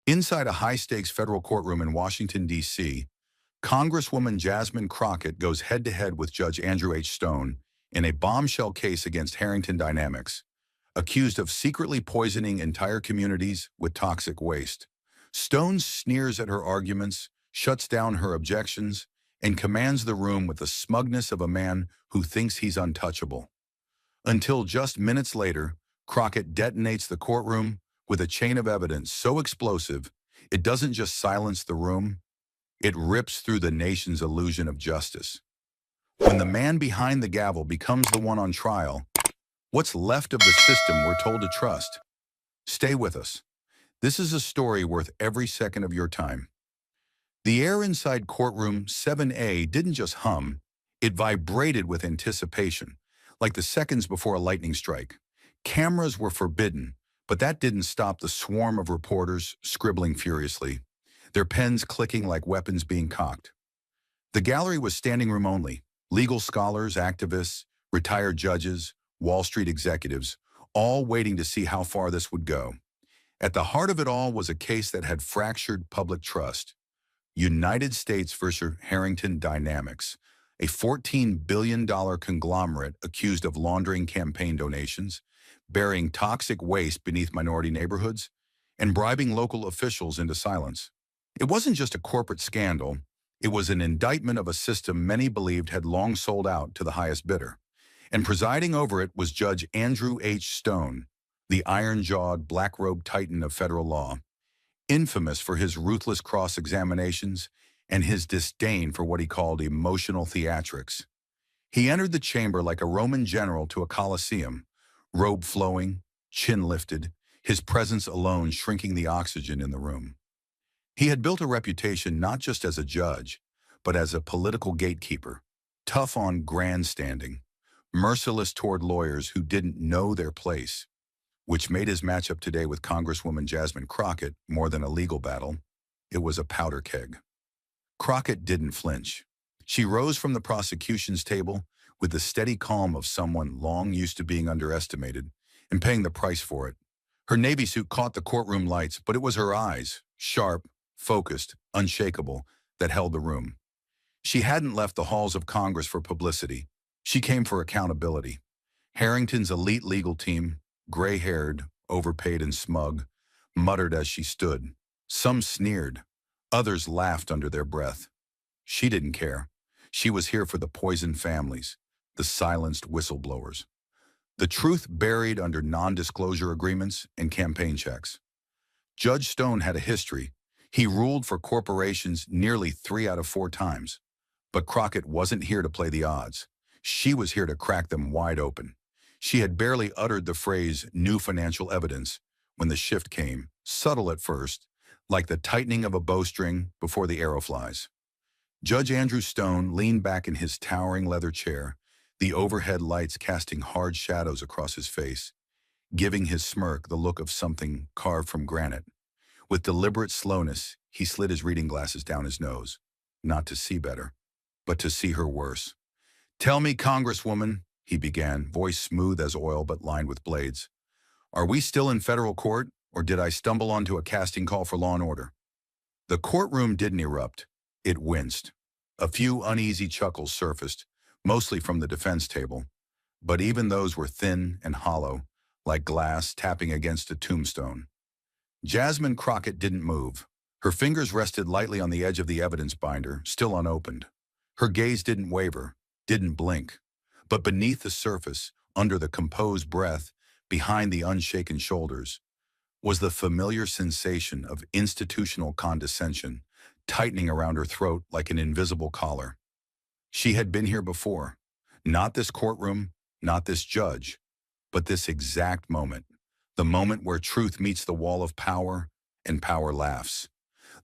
Inside a high-stakes federal courtroom in Washington, D.C., Congresswoman Jasmine Crockett goes head-to-head with Judge Andrew H. Stone in a bombshell case against Harrington Dynamics, accused of secretly poisoning entire communities with toxic waste. Stone sneers at her arguments, shuts down her objections, and commands the room with the smugness of a man who thinks he's untouchable. Until just minutes later, Crockett detonates the courtroom with a chain of evidence so explosive, it doesn't just silence the room, it rips through the nation's illusion of justice. When the man behind the gavel becomes the one on trial, what's left of the system we're told to trust? Stay with us. This is a story worth every second of your time. The air inside courtroom 7A didn't just hum, it vibrated with anticipation, like the seconds before a lightning strike. Cameras were forbidden, but that didn't stop the swarm of reporters scribbling furiously, their pens clicking like weapons being cocked. The gallery was standing room only. Legal scholars, activists, retired judges, Wall Street executives, all waiting to see how far this would go. At the heart of it all was a case that had fractured public trust. United States versus Harrington Dynamics, a $14 billion conglomerate accused of laundering campaign donations, burying toxic waste beneath minority neighborhoods, and bribing local officials into silence. It wasn't just a corporate scandal, it was an indictment of a system many believed had long sold out to the highest bidder. And presiding over it was Judge Andrew H. Stone, the iron-jawed, black-robed titan of federal law, infamous for his ruthless cross-examinations and his disdain for what he called emotional theatrics. He entered the chamber like a Roman general to a Colosseum, robe flowing, chin lifted, his presence alone shrinking the oxygen in the room. He had built a reputation not just as a judge, but as a political gatekeeper, tough on grandstanding, merciless toward lawyers who didn't know their place, which made his matchup today with Congresswoman Jasmine Crockett more than a legal battle. It was a powder keg. Crockett didn't flinch. She rose from the prosecution's table with the steady calm of someone long used to being underestimated and paying the price for it. Her Navy suit caught the courtroom lights, but it was her eyes, sharp, focused, unshakable, that held the room. She hadn't left the halls of Congress for publicity. She came for accountability. Harrington's elite legal team, gray-haired, overpaid and smug, muttered as she stood. Some sneered. Others laughed under their breath. She didn't care. She was here for the poisoned families, the silenced whistleblowers. The truth buried under non-disclosure agreements and campaign checks. Judge Stone had a history. He ruled for corporations nearly 3 out of 4 times. But Crockett wasn't here to play the odds. She was here to crack them wide open. She had barely uttered the phrase "new financial evidence" when the shift came, subtle at first, like the tightening of a bowstring before the arrow flies. Judge Andrew Stone leaned back in his towering leather chair, the overhead lights casting hard shadows across his face, giving his smirk the look of something carved from granite. With deliberate slowness, he slid his reading glasses down his nose, not to see better, but to see her worse. "Tell me, Congresswoman," he began, voice smooth as oil but lined with blades, "are we still in federal court, or did I stumble onto a casting call for law and order?" The courtroom didn't erupt. It winced. A few uneasy chuckles surfaced, mostly from the defense table, but even those were thin and hollow, like glass tapping against a tombstone. Jasmine Crockett didn't move. Her fingers rested lightly on the edge of the evidence binder, still unopened. Her gaze didn't waver, didn't blink. But beneath the surface, under the composed breath, behind the unshaken shoulders, was the familiar sensation of institutional condescension tightening around her throat like an invisible collar. She had been here before. Not this courtroom, not this judge, but this exact moment. The moment where truth meets the wall of power and power laughs.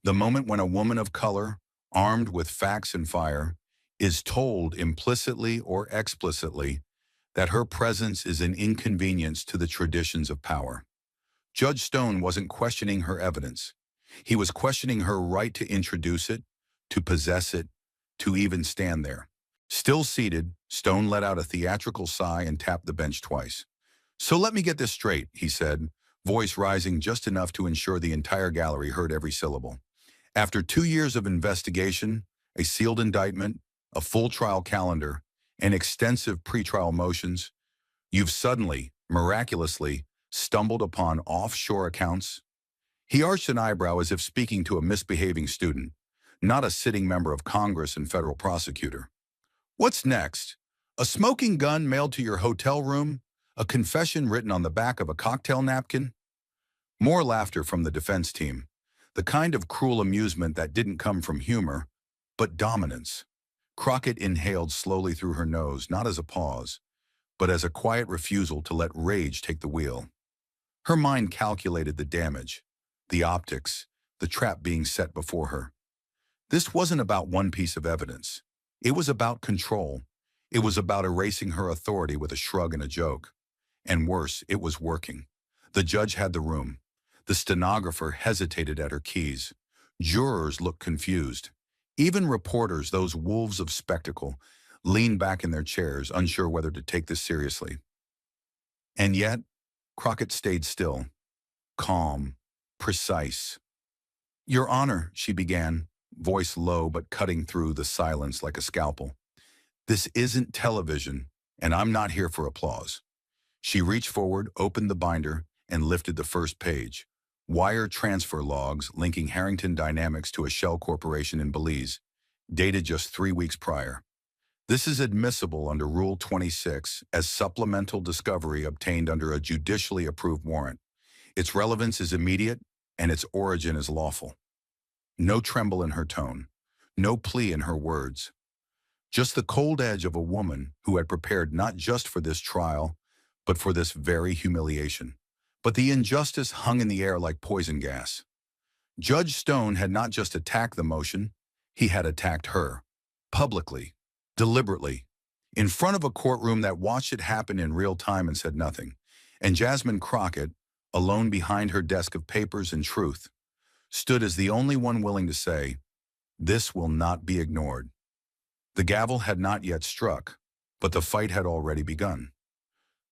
The moment when a woman of color, armed with facts and fire, is told implicitly or explicitly that her presence is an inconvenience to the traditions of power. Judge Stone wasn't questioning her evidence. He was questioning her right to introduce it, to possess it, to even stand there. Still seated, Stone let out a theatrical sigh and tapped the bench twice. "So let me get this straight," he said, voice rising just enough to ensure the entire gallery heard every syllable. After 2 years of investigation, a sealed indictment, a full trial calendar, and extensive pretrial motions, you've suddenly, miraculously, stumbled upon offshore accounts? He arched an eyebrow as if speaking to a misbehaving student, not a sitting member of Congress and federal prosecutor. What's next? A smoking gun mailed to your hotel room? A confession written on the back of a cocktail napkin? More laughter from the defense team, the kind of cruel amusement that didn't come from humor, but dominance. Crockett inhaled slowly through her nose, not as a pause, but as a quiet refusal to let rage take the wheel. Her mind calculated the damage, the optics, the trap being set before her. This wasn't about one piece of evidence. It was about control. It was about erasing her authority with a shrug and a joke. And worse, it was working. The judge had the room. The stenographer hesitated at her keys. Jurors looked confused. Even reporters, those wolves of spectacle, leaned back in their chairs, unsure whether to take this seriously. And yet, Crockett stayed still, calm, precise. "Your Honor," she began, voice low but cutting through the silence like a scalpel. "This isn't television, and I'm not here for applause." She reached forward, opened the binder, and lifted the first page. Wire transfer logs linking Harrington Dynamics to a shell corporation in Belize, dated just 3 weeks prior. This is admissible under Rule 26 as supplemental discovery obtained under a judicially approved warrant. Its relevance is immediate, and its origin is lawful. No tremble in her tone, no plea in her words. Just the cold edge of a woman who had prepared not just for this trial, but for this very humiliation. But the injustice hung in the air like poison gas. Judge Stone had not just attacked the motion, he had attacked her. Publicly, deliberately, in front of a courtroom that watched it happen in real time and said nothing. And Jasmine Crockett, alone behind her desk of papers and truth, stood as the only one willing to say, "This will not be ignored." The gavel had not yet struck, but the fight had already begun.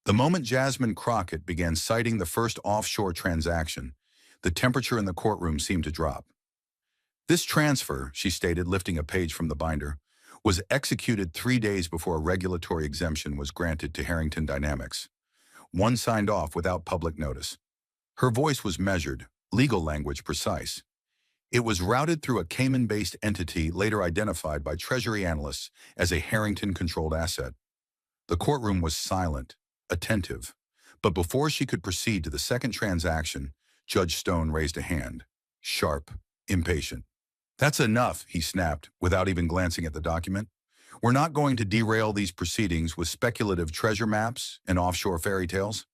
The moment Jasmine Crockett began citing the first offshore transaction, the temperature in the courtroom seemed to drop. "This transfer," she stated, lifting a page from the binder, "was executed 3 days before a regulatory exemption was granted to Harrington Dynamics. One signed off without public notice." Her voice was measured, legal language precise. It was routed through a Cayman-based entity later identified by Treasury analysts as a Harrington-controlled asset. The courtroom was silent, attentive. But before she could proceed to the second transaction, Judge Stone raised a hand, sharp, impatient. "That's enough," he snapped, without even glancing at the document. "We're not going to derail these proceedings with speculative treasure maps and offshore fairy tales."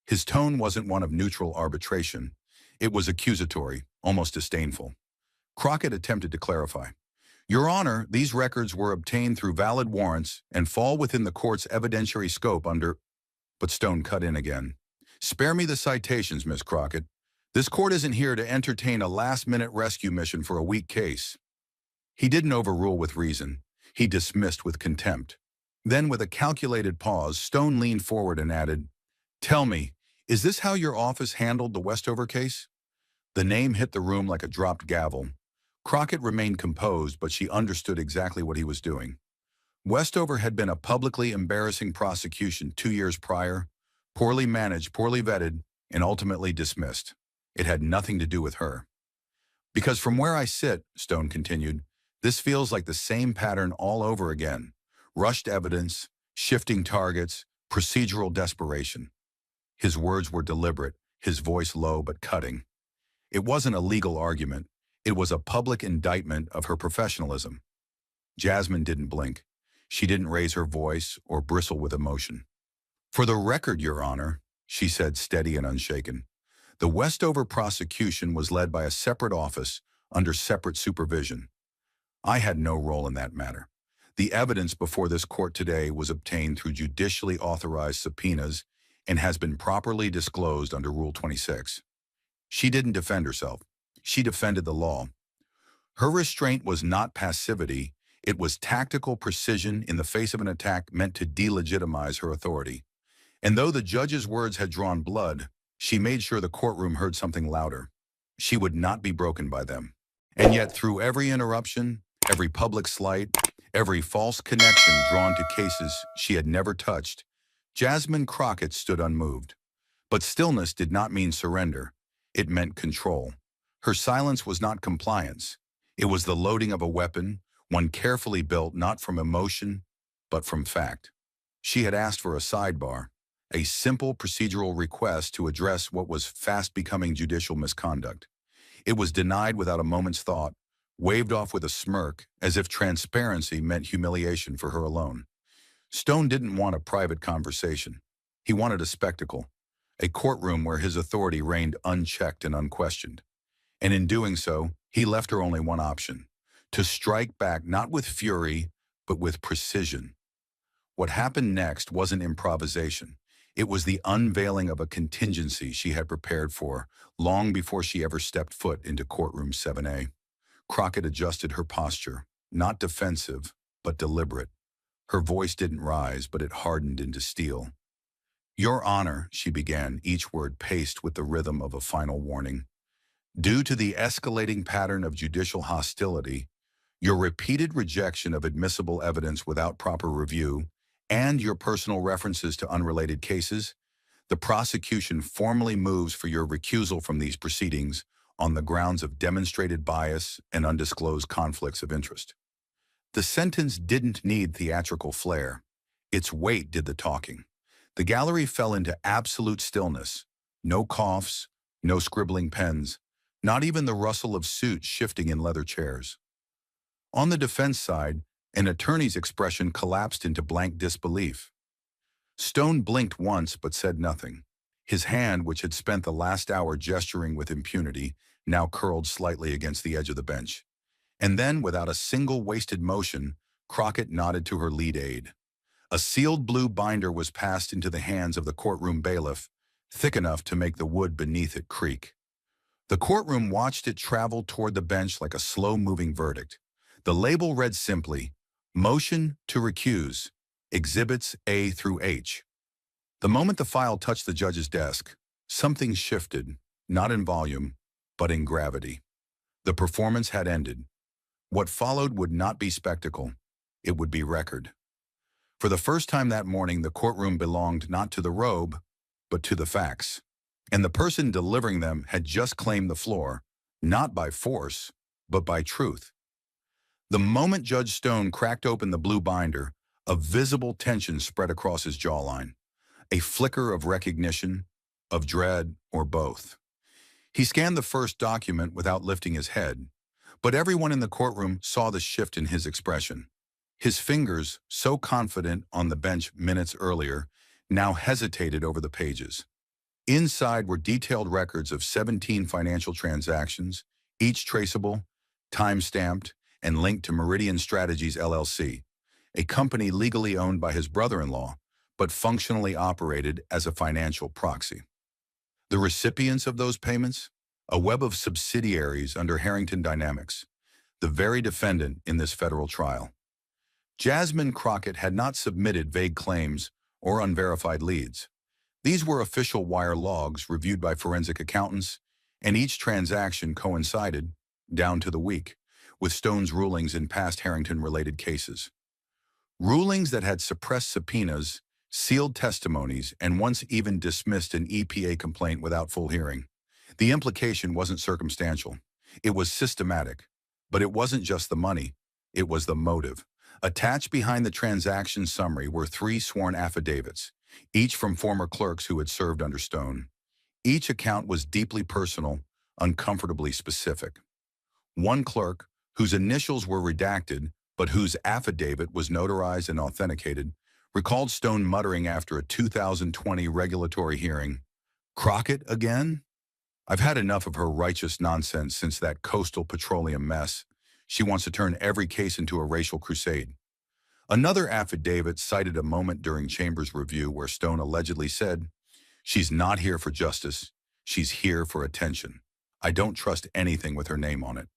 His tone wasn't one of neutral arbitration. It was accusatory, almost disdainful. Crockett attempted to clarify. "Your Honor, these records were obtained through valid warrants and fall within the court's evidentiary scope under—" But Stone cut in again. "Spare me the citations, Miss Crockett. This court isn't here to entertain a last-minute rescue mission for a weak case." He didn't overrule with reason. He dismissed with contempt. Then, with a calculated pause, Stone leaned forward and added, "Tell me, is this how your office handled the Westover case?" The name hit the room like a dropped gavel. Crockett remained composed, but she understood exactly what he was doing. Westover had been a publicly embarrassing prosecution 2 years prior, poorly managed, poorly vetted, and ultimately dismissed. It had nothing to do with her. "Because from where I sit," Stone continued, "this feels like the same pattern all over again. Rushed evidence, shifting targets, procedural desperation." His words were deliberate, his voice low but cutting. It wasn't a legal argument. It was a public indictment of her professionalism. Jasmine didn't blink. She didn't raise her voice or bristle with emotion. "For the record, Your Honor," she said, steady and unshaken, "the Westover prosecution was led by a separate office under separate supervision. I had no role in that matter. The evidence before this court today was obtained through judicially authorized subpoenas and has been properly disclosed under Rule 26. She didn't defend herself. She defended the law. Her restraint was not passivity. It was tactical precision in the face of an attack meant to delegitimize her authority. And though the judge's words had drawn blood, She made sure the courtroom heard something louder. She would not be broken by them. And yet, through every interruption, every public slight, every false connection drawn to cases she had never touched, Jasmine Crockett stood unmoved. But stillness did not mean surrender. It meant control. Her silence was not compliance. It was the loading of a weapon, one carefully built not from emotion, but from fact. She had asked for a sidebar, a simple procedural request to address what was fast becoming judicial misconduct. It was denied without a moment's thought, waved off with a smirk, as if transparency meant humiliation for her alone. Stone didn't want a private conversation. He wanted a spectacle, a courtroom where his authority reigned unchecked and unquestioned. And in doing so, he left her only one option: to strike back not with fury, but with precision. What happened next wasn't improvisation. It was the unveiling of a contingency she had prepared for long before she ever stepped foot into courtroom 7A. Crockett adjusted her posture, not defensive, but deliberate. Her voice didn't rise, but it hardened into steel. "Your Honor," she began, each word paced with the rhythm of a final warning. "Due to the escalating pattern of judicial hostility, your repeated rejection of admissible evidence without proper review, and your personal references to unrelated cases, the prosecution formally moves for your recusal from these proceedings on the grounds of demonstrated bias and undisclosed conflicts of interest." The sentence didn't need theatrical flair. Its weight did the talking. The gallery fell into absolute stillness. No coughs, no scribbling pens, not even the rustle of suits shifting in leather chairs. On the defense side, an attorney's expression collapsed into blank disbelief. Stone blinked once but said nothing. His hand, which had spent the last hour gesturing with impunity, now curled slightly against the edge of the bench. And then, without a single wasted motion, Crockett nodded to her lead aide. A sealed blue binder was passed into the hands of the courtroom bailiff, thick enough to make the wood beneath it creak. The courtroom watched it travel toward the bench like a slow-moving verdict. The label read simply, "Motion to recuse, Exhibits A through H." The moment the file touched the judge's desk, something shifted, not in volume, but in gravity. The performance had ended. What followed would not be spectacle. It would be record. For the first time that morning, the courtroom belonged not to the robe, but to the facts. And the person delivering them had just claimed the floor, not by force, but by truth. The moment Judge Stone cracked open the blue binder, a visible tension spread across his jawline. A flicker of recognition, of dread, or both. He scanned the first document without lifting his head, but everyone in the courtroom saw the shift in his expression. His fingers, so confident on the bench minutes earlier, now hesitated over the pages. Inside were detailed records of 17 financial transactions, each traceable, time-stamped, and linked to Meridian Strategies LLC, a company legally owned by his brother-in-law, but functionally operated as a financial proxy. The recipients of those payments? A web of subsidiaries under Harrington Dynamics, the very defendant in this federal trial. Jasmine Crockett had not submitted vague claims or unverified leads. These were official wire logs reviewed by forensic accountants, and each transaction coincided, down to the week, with Stone's rulings in past Harrington-related cases. Rulings that had suppressed subpoenas, sealed testimonies, and once even dismissed an EPA complaint without full hearing. The implication wasn't circumstantial. It was systematic. But it wasn't just the money. It was the motive. Attached behind the transaction summary were 3 sworn affidavits, each from former clerks who had served under Stone. Each account was deeply personal, uncomfortably specific. One clerk, whose initials were redacted, but whose affidavit was notarized and authenticated, recalled Stone muttering after a 2020 regulatory hearing, "Crockett again? I've had enough of her righteous nonsense since that coastal petroleum mess. She wants to turn every case into a racial crusade." Another affidavit cited a moment during Chambers' review where Stone allegedly said, "She's not here for justice. She's here for attention. I don't trust anything with her name on it."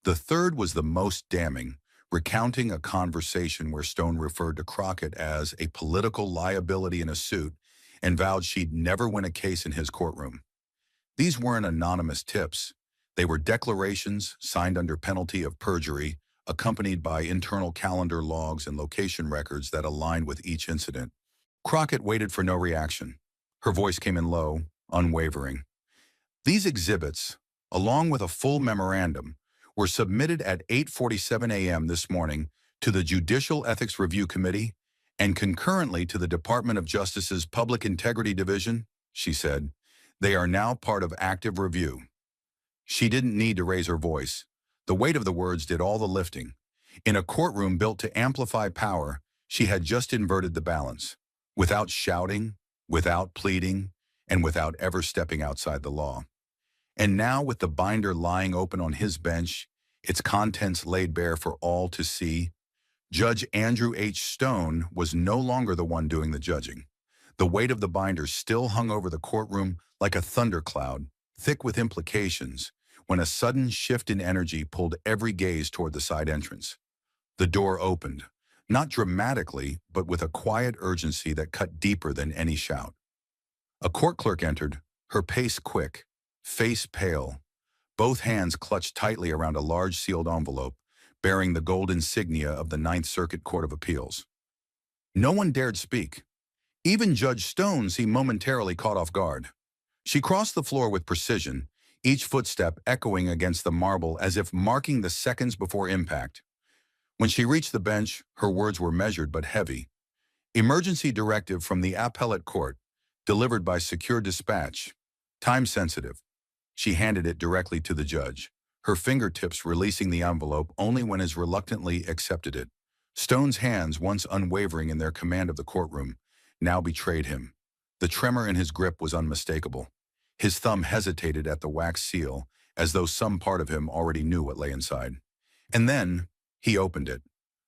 The third was the most damning, recounting a conversation where Stone referred to Crockett as a political liability in a suit and vowed she'd never win a case in his courtroom. These weren't anonymous tips. They were declarations signed under penalty of perjury, accompanied by internal calendar logs and location records that aligned with each incident. Crockett waited for no reaction. Her voice came in low, unwavering. These exhibits, along with a full memorandum, were submitted at 8:47 a.m. this morning to the Judicial Ethics Review Committee and concurrently to the Department of Justice's Public Integrity Division, she said. They are now part of active review. She didn't need to raise her voice. The weight of the words did all the lifting. In a courtroom built to amplify power, she had just inverted the balance. Without shouting, without pleading, and without ever stepping outside the law. And now, with the binder lying open on his bench, its contents laid bare for all to see, Judge Andrew H. Stone was no longer the one doing the judging. The weight of the binder still hung over the courtroom like a thundercloud, thick with implications, when a sudden shift in energy pulled every gaze toward the side entrance. The door opened, not dramatically, but with a quiet urgency that cut deeper than any shout. A court clerk entered, her pace quick, face pale, both hands clutched tightly around a large sealed envelope bearing the gold insignia of the Ninth Circuit Court of Appeals. No one dared speak. Even Judge Stone seemed momentarily caught off guard. She crossed the floor with precision, each footstep echoing against the marble as if marking the seconds before impact. When she reached the bench, her words were measured but heavy. Emergency directive from the appellate court, delivered by secure dispatch. Time sensitive. She handed it directly to the judge, her fingertips releasing the envelope only when his reluctantly accepted it. Stone's hands, once unwavering in their command of the courtroom, now betrayed him. The tremor in his grip was unmistakable. His thumb hesitated at the wax seal, as though some part of him already knew what lay inside. And then, he opened it.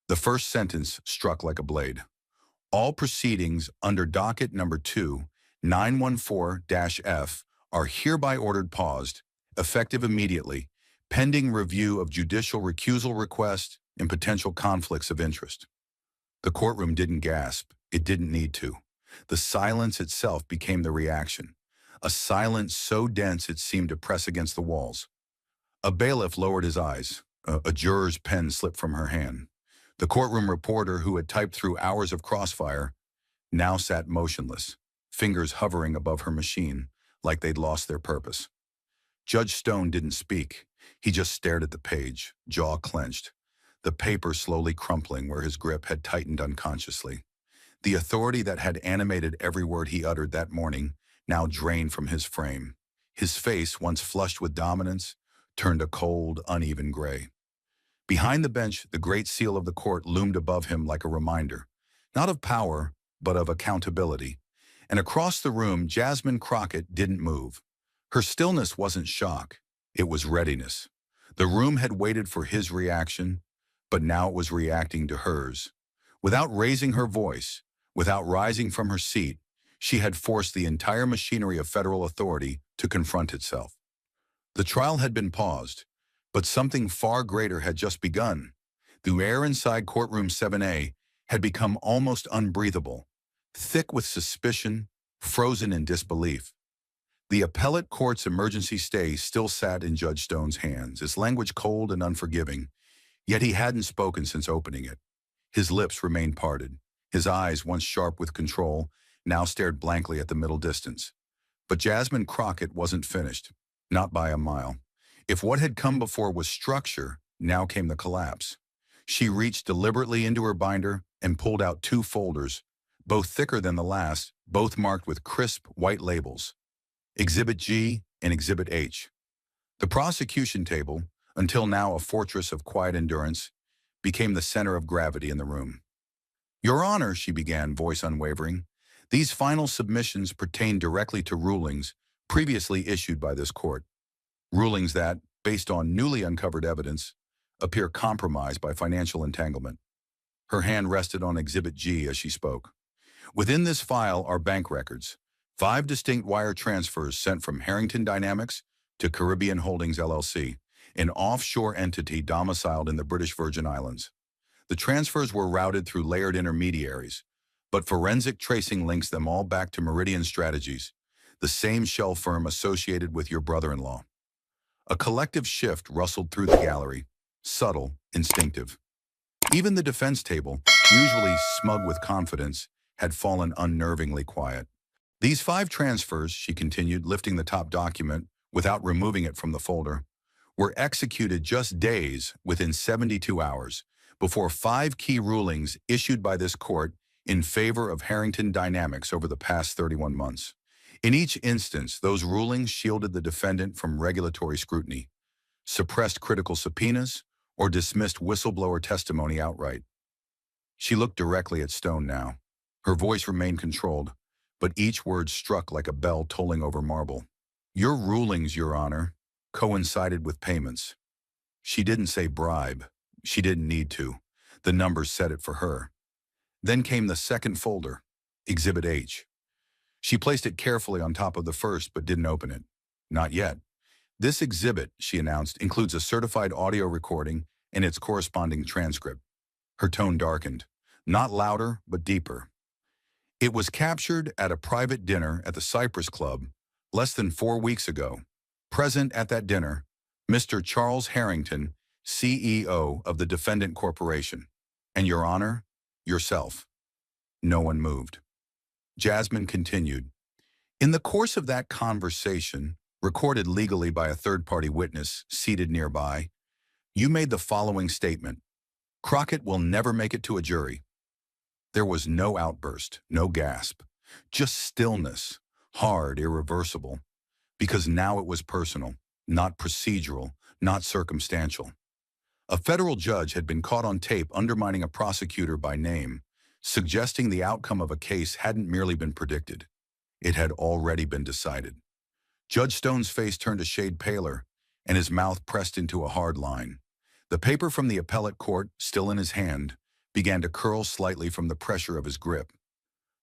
The first sentence struck like a blade. All proceedings under docket number 2, 914-F, are hereby ordered paused, effective immediately, pending review of judicial recusal request and potential conflicts of interest. The courtroom didn't gasp. It didn't need to. The silence itself became the reaction, a silence so dense it seemed to press against the walls. A bailiff lowered his eyes. A juror's pen slipped from her hand. The courtroom reporter, who had typed through hours of crossfire, now sat motionless, fingers hovering above her machine, like they'd lost their purpose. Judge Stone didn't speak. He just stared at the page, jaw clenched, the paper slowly crumpling where his grip had tightened unconsciously. The authority that had animated every word he uttered that morning now drained from his frame. His face, once flushed with dominance, turned a cold, uneven gray. Behind the bench, the great seal of the court loomed above him like a reminder, not of power, but of accountability. And across the room, Jasmine Crockett didn't move. Her stillness wasn't shock. It was readiness. The room had waited for his reaction, but now it was reacting to hers. Without raising her voice, without rising from her seat, she had forced the entire machinery of federal authority to confront itself. The trial had been paused, but something far greater had just begun. The air inside courtroom 7A had become almost unbreathable, thick with suspicion, frozen in disbelief. The appellate court's emergency stay still sat in Judge Stone's hands, its language cold and unforgiving, yet he hadn't spoken since opening it. His lips remained parted. His eyes, once sharp with control, now stared blankly at the middle distance. But Jasmine Crockett wasn't finished, not by a mile. If what had come before was structure, now came the collapse. She reached deliberately into her binder and pulled out 2 folders, both thicker than the last, both marked with crisp white labels. Exhibit G and Exhibit H. The prosecution table, until now a fortress of quiet endurance, became the center of gravity in the room. Your Honor, she began, voice unwavering, these final submissions pertain directly to rulings previously issued by this court. Rulings that, based on newly uncovered evidence, appear compromised by financial entanglement. Her hand rested on Exhibit G as she spoke. Within this file are bank records, 5 distinct wire transfers sent from Harrington Dynamics to Caribbean Holdings LLC, an offshore entity domiciled in the British Virgin Islands. The transfers were routed through layered intermediaries, but forensic tracing links them all back to Meridian Strategies, the same shell firm associated with your brother-in-law. A collective shift rustled through the gallery, subtle, instinctive. Even the defense table, usually smug with confidence, had fallen unnervingly quiet. These 5 transfers, she continued, lifting the top document without removing it from the folder, were executed just days within 72 hours before 5 key rulings issued by this court in favor of Harrington Dynamics over the past 31 months. In each instance, those rulings shielded the defendant from regulatory scrutiny, suppressed critical subpoenas, or dismissed whistleblower testimony outright. She looked directly at Stone now. Her voice remained controlled, but each word struck like a bell tolling over marble. Your rulings, Your Honor, coincided with payments. She didn't say bribe. She didn't need to. The numbers said it for her. Then came the second folder, Exhibit H. She placed it carefully on top of the first, but didn't open it. Not yet. This exhibit, she announced, includes a certified audio recording and its corresponding transcript. Her tone darkened, not louder, but deeper. It was captured at a private dinner at the Cypress Club less than 4 weeks ago. Present at that dinner, Mr. Charles Harrington, CEO of the defendant corporation, and Your Honor, yourself. No one moved. Jasmine continued. In the course of that conversation, recorded legally by a third-party witness seated nearby, you made the following statement: Crockett will never make it to a jury. There was no outburst, no gasp, just stillness, hard, irreversible, because now it was personal, not procedural, not circumstantial. A federal judge had been caught on tape undermining a prosecutor by name, suggesting the outcome of a case hadn't merely been predicted. It had already been decided. Judge Stone's face turned a shade paler, and his mouth pressed into a hard line. The paper from the appellate court, still in his hand, began to curl slightly from the pressure of his grip.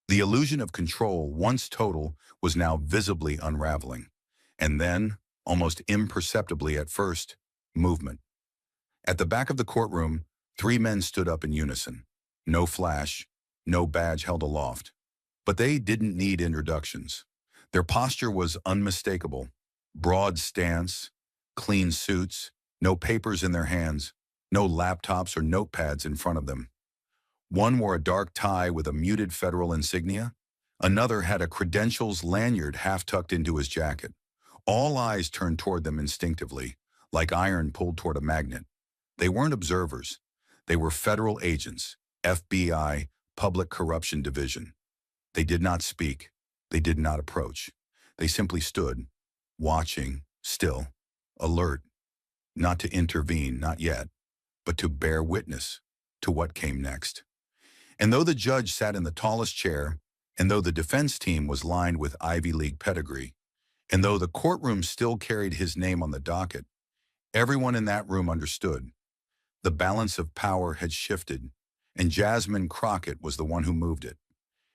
The illusion of control, once total, was now visibly unraveling. And then, almost imperceptibly at first, movement. At the back of the courtroom, 3 men stood up in unison. No flash, no badge held aloft. But they didn't need introductions. Their posture was unmistakable. Broad stance, clean suits, no papers in their hands, no laptops or notepads in front of them. One wore a dark tie with a muted federal insignia. Another had a credentials lanyard half tucked into his jacket. All eyes turned toward them instinctively, like iron pulled toward a magnet. They weren't observers. They were federal agents, FBI, Public Corruption Division. They did not speak. They did not approach. They simply stood, watching, still, alert, not to intervene, not yet, but to bear witness to what came next. And though the judge sat in the tallest chair, and though the defense team was lined with Ivy League pedigree, and though the courtroom still carried his name on the docket, everyone in that room understood. The balance of power had shifted, and Jasmine Crockett was the one who moved it.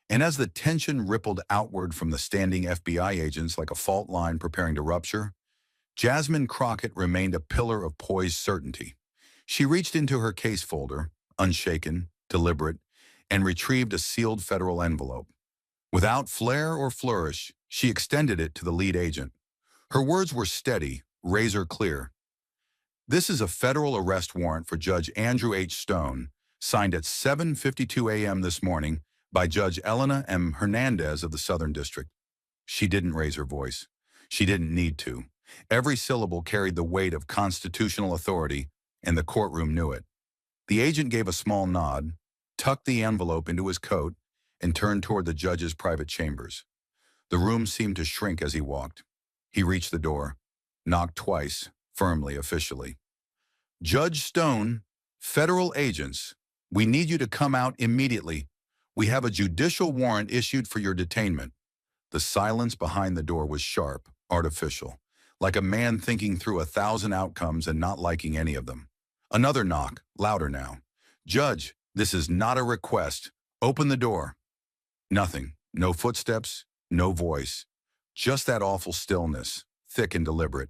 And as the tension rippled outward from the standing FBI agents like a fault line preparing to rupture, Jasmine Crockett remained a pillar of poised certainty. She reached into her case folder, unshaken, deliberate, and retrieved a sealed federal envelope. Without flair or flourish, she extended it to the lead agent. Her words were steady, razor clear. This is a federal arrest warrant for Judge Andrew H. Stone, signed at 7:52 a.m. this morning by Judge Elena M. Hernandez of the Southern District. She didn't raise her voice. She didn't need to. Every syllable carried the weight of constitutional authority, and the courtroom knew it. The agent gave a small nod, tucked the envelope into his coat, and turned toward the judge's private chambers. The room seemed to shrink as he walked. He reached the door, knocked twice, firmly, officially. Judge Stone, federal agents, we need you to come out immediately. We have a judicial warrant issued for your detainment. The silence behind the door was sharp, artificial, like a man thinking through 1,000 outcomes and not liking any of them. Another knock, louder now. Judge, this is not a request. Open the door. Nothing. No footsteps, no voice. Just that awful stillness, thick and deliberate.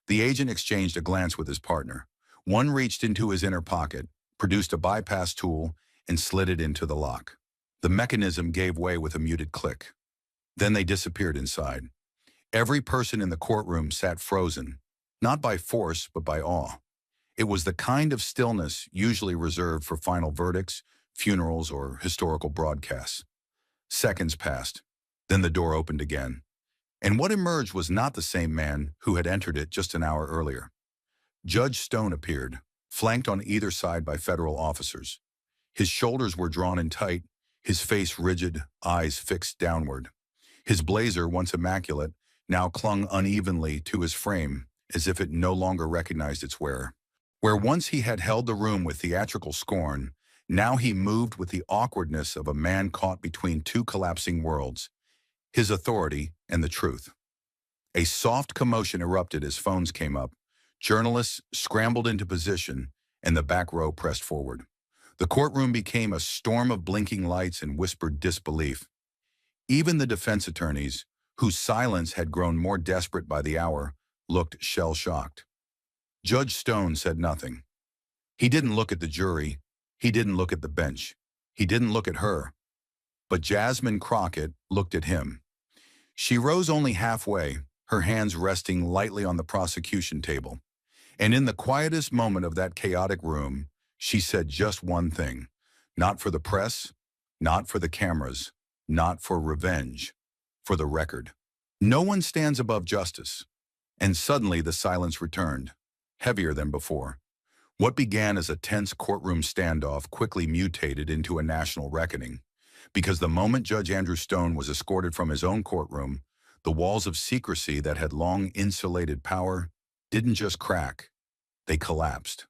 The agent exchanged a glance with his partner. One reached into his inner pocket, produced a bypass tool, and slid it into the lock. The mechanism gave way with a muted click. Then they disappeared inside. Every person in the courtroom sat frozen, not by force, but by awe. It was the kind of stillness usually reserved for final verdicts, funerals, or historical broadcasts. Seconds passed. Then the door opened again. And what emerged was not the same man who had entered it just an hour earlier. Judge Stone appeared, flanked on either side by federal officers. His shoulders were drawn in tight, his face rigid, eyes fixed downward. His blazer, once immaculate, now clung unevenly to his frame, as if it no longer recognized its wearer. Where once he had held the room with theatrical scorn, now he moved with the awkwardness of a man caught between two collapsing worlds, his authority and the truth. A soft commotion erupted as phones came up. Journalists scrambled into position, and the back row pressed forward. The courtroom became a storm of blinking lights and whispered disbelief. Even the defense attorneys, whose silence had grown more desperate by the hour, looked shell-shocked. Judge Stone said nothing. He didn't look at the jury. He didn't look at the bench. He didn't look at her. But Jasmine Crockett looked at him. She rose only halfway, her hands resting lightly on the prosecution table. And in the quietest moment of that chaotic room, she said just one thing. Not for the press, not for the cameras, not for revenge, for the record. No one stands above justice. And suddenly the silence returned, heavier than before. What began as a tense courtroom standoff quickly mutated into a national reckoning, because the moment Judge Andrew Stone was escorted from his own courtroom, the walls of secrecy that had long insulated power didn't just crack, they collapsed.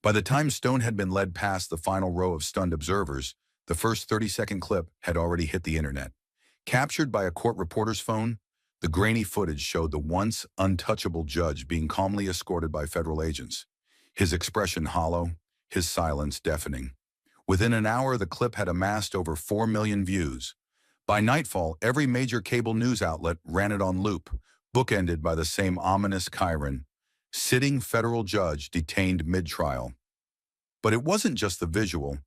By the time Stone had been led past the final row of stunned observers, the first 30-second clip had already hit the internet. Captured by a court reporter's phone, the grainy footage showed the once untouchable judge being calmly escorted by federal agents, his expression hollow, his silence deafening. Within an hour, the clip had amassed over 4 million views. By nightfall, every major cable news outlet ran it on loop, bookended by the same ominous chyron, sitting federal judge detained mid-trial. But it wasn't just the visual.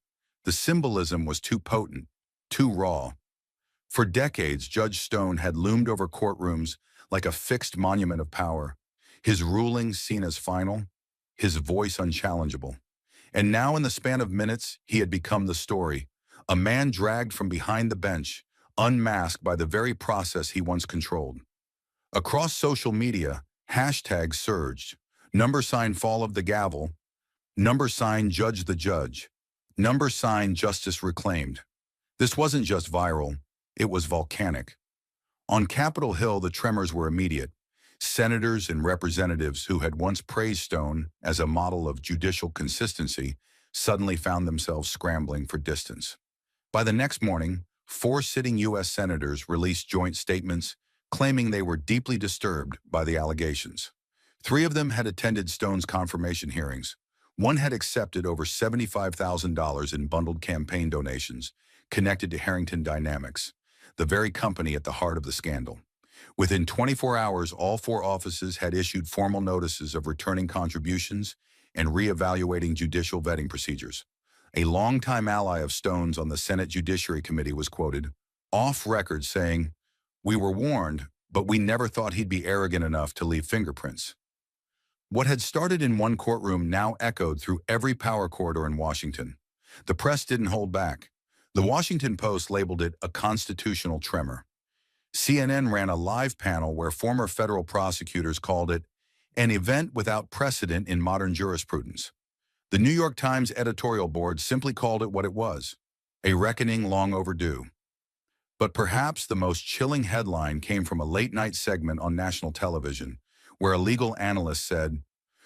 The symbolism was too potent, too raw. For decades, Judge Stone had loomed over courtrooms like a fixed monument of power, his rulings seen as final, his voice unchallengeable. And now, in the span of minutes, he had become the story, a man dragged from behind the bench, unmasked by the very process he once controlled. Across social media, hashtags surged. #, fall of the gavel. #, judge the judge. #, justice reclaimed. This wasn't just viral, it was volcanic. On Capitol Hill, the tremors were immediate. Senators and representatives who had once praised Stone as a model of judicial consistency suddenly found themselves scrambling for distance. By the next morning, 4 sitting U.S. senators released joint statements claiming they were deeply disturbed by the allegations. 3 of them had attended Stone's confirmation hearings. One had accepted over $75,000 in bundled campaign donations connected to Harrington Dynamics, the very company at the heart of the scandal. Within 24 hours, all 4 offices had issued formal notices of returning contributions and reevaluating judicial vetting procedures. A longtime ally of Stone's on the Senate Judiciary Committee was quoted, off record, saying, "We were warned, but we never thought he'd be arrogant enough to leave fingerprints." What had started in one courtroom now echoed through every power corridor in Washington. The press didn't hold back. The Washington Post labeled it a constitutional tremor. CNN ran a live panel where former federal prosecutors called it an event without precedent in modern jurisprudence. The New York Times editorial board simply called it what it was, a reckoning long overdue. But perhaps the most chilling headline came from a late-night segment on national television, where a legal analyst said,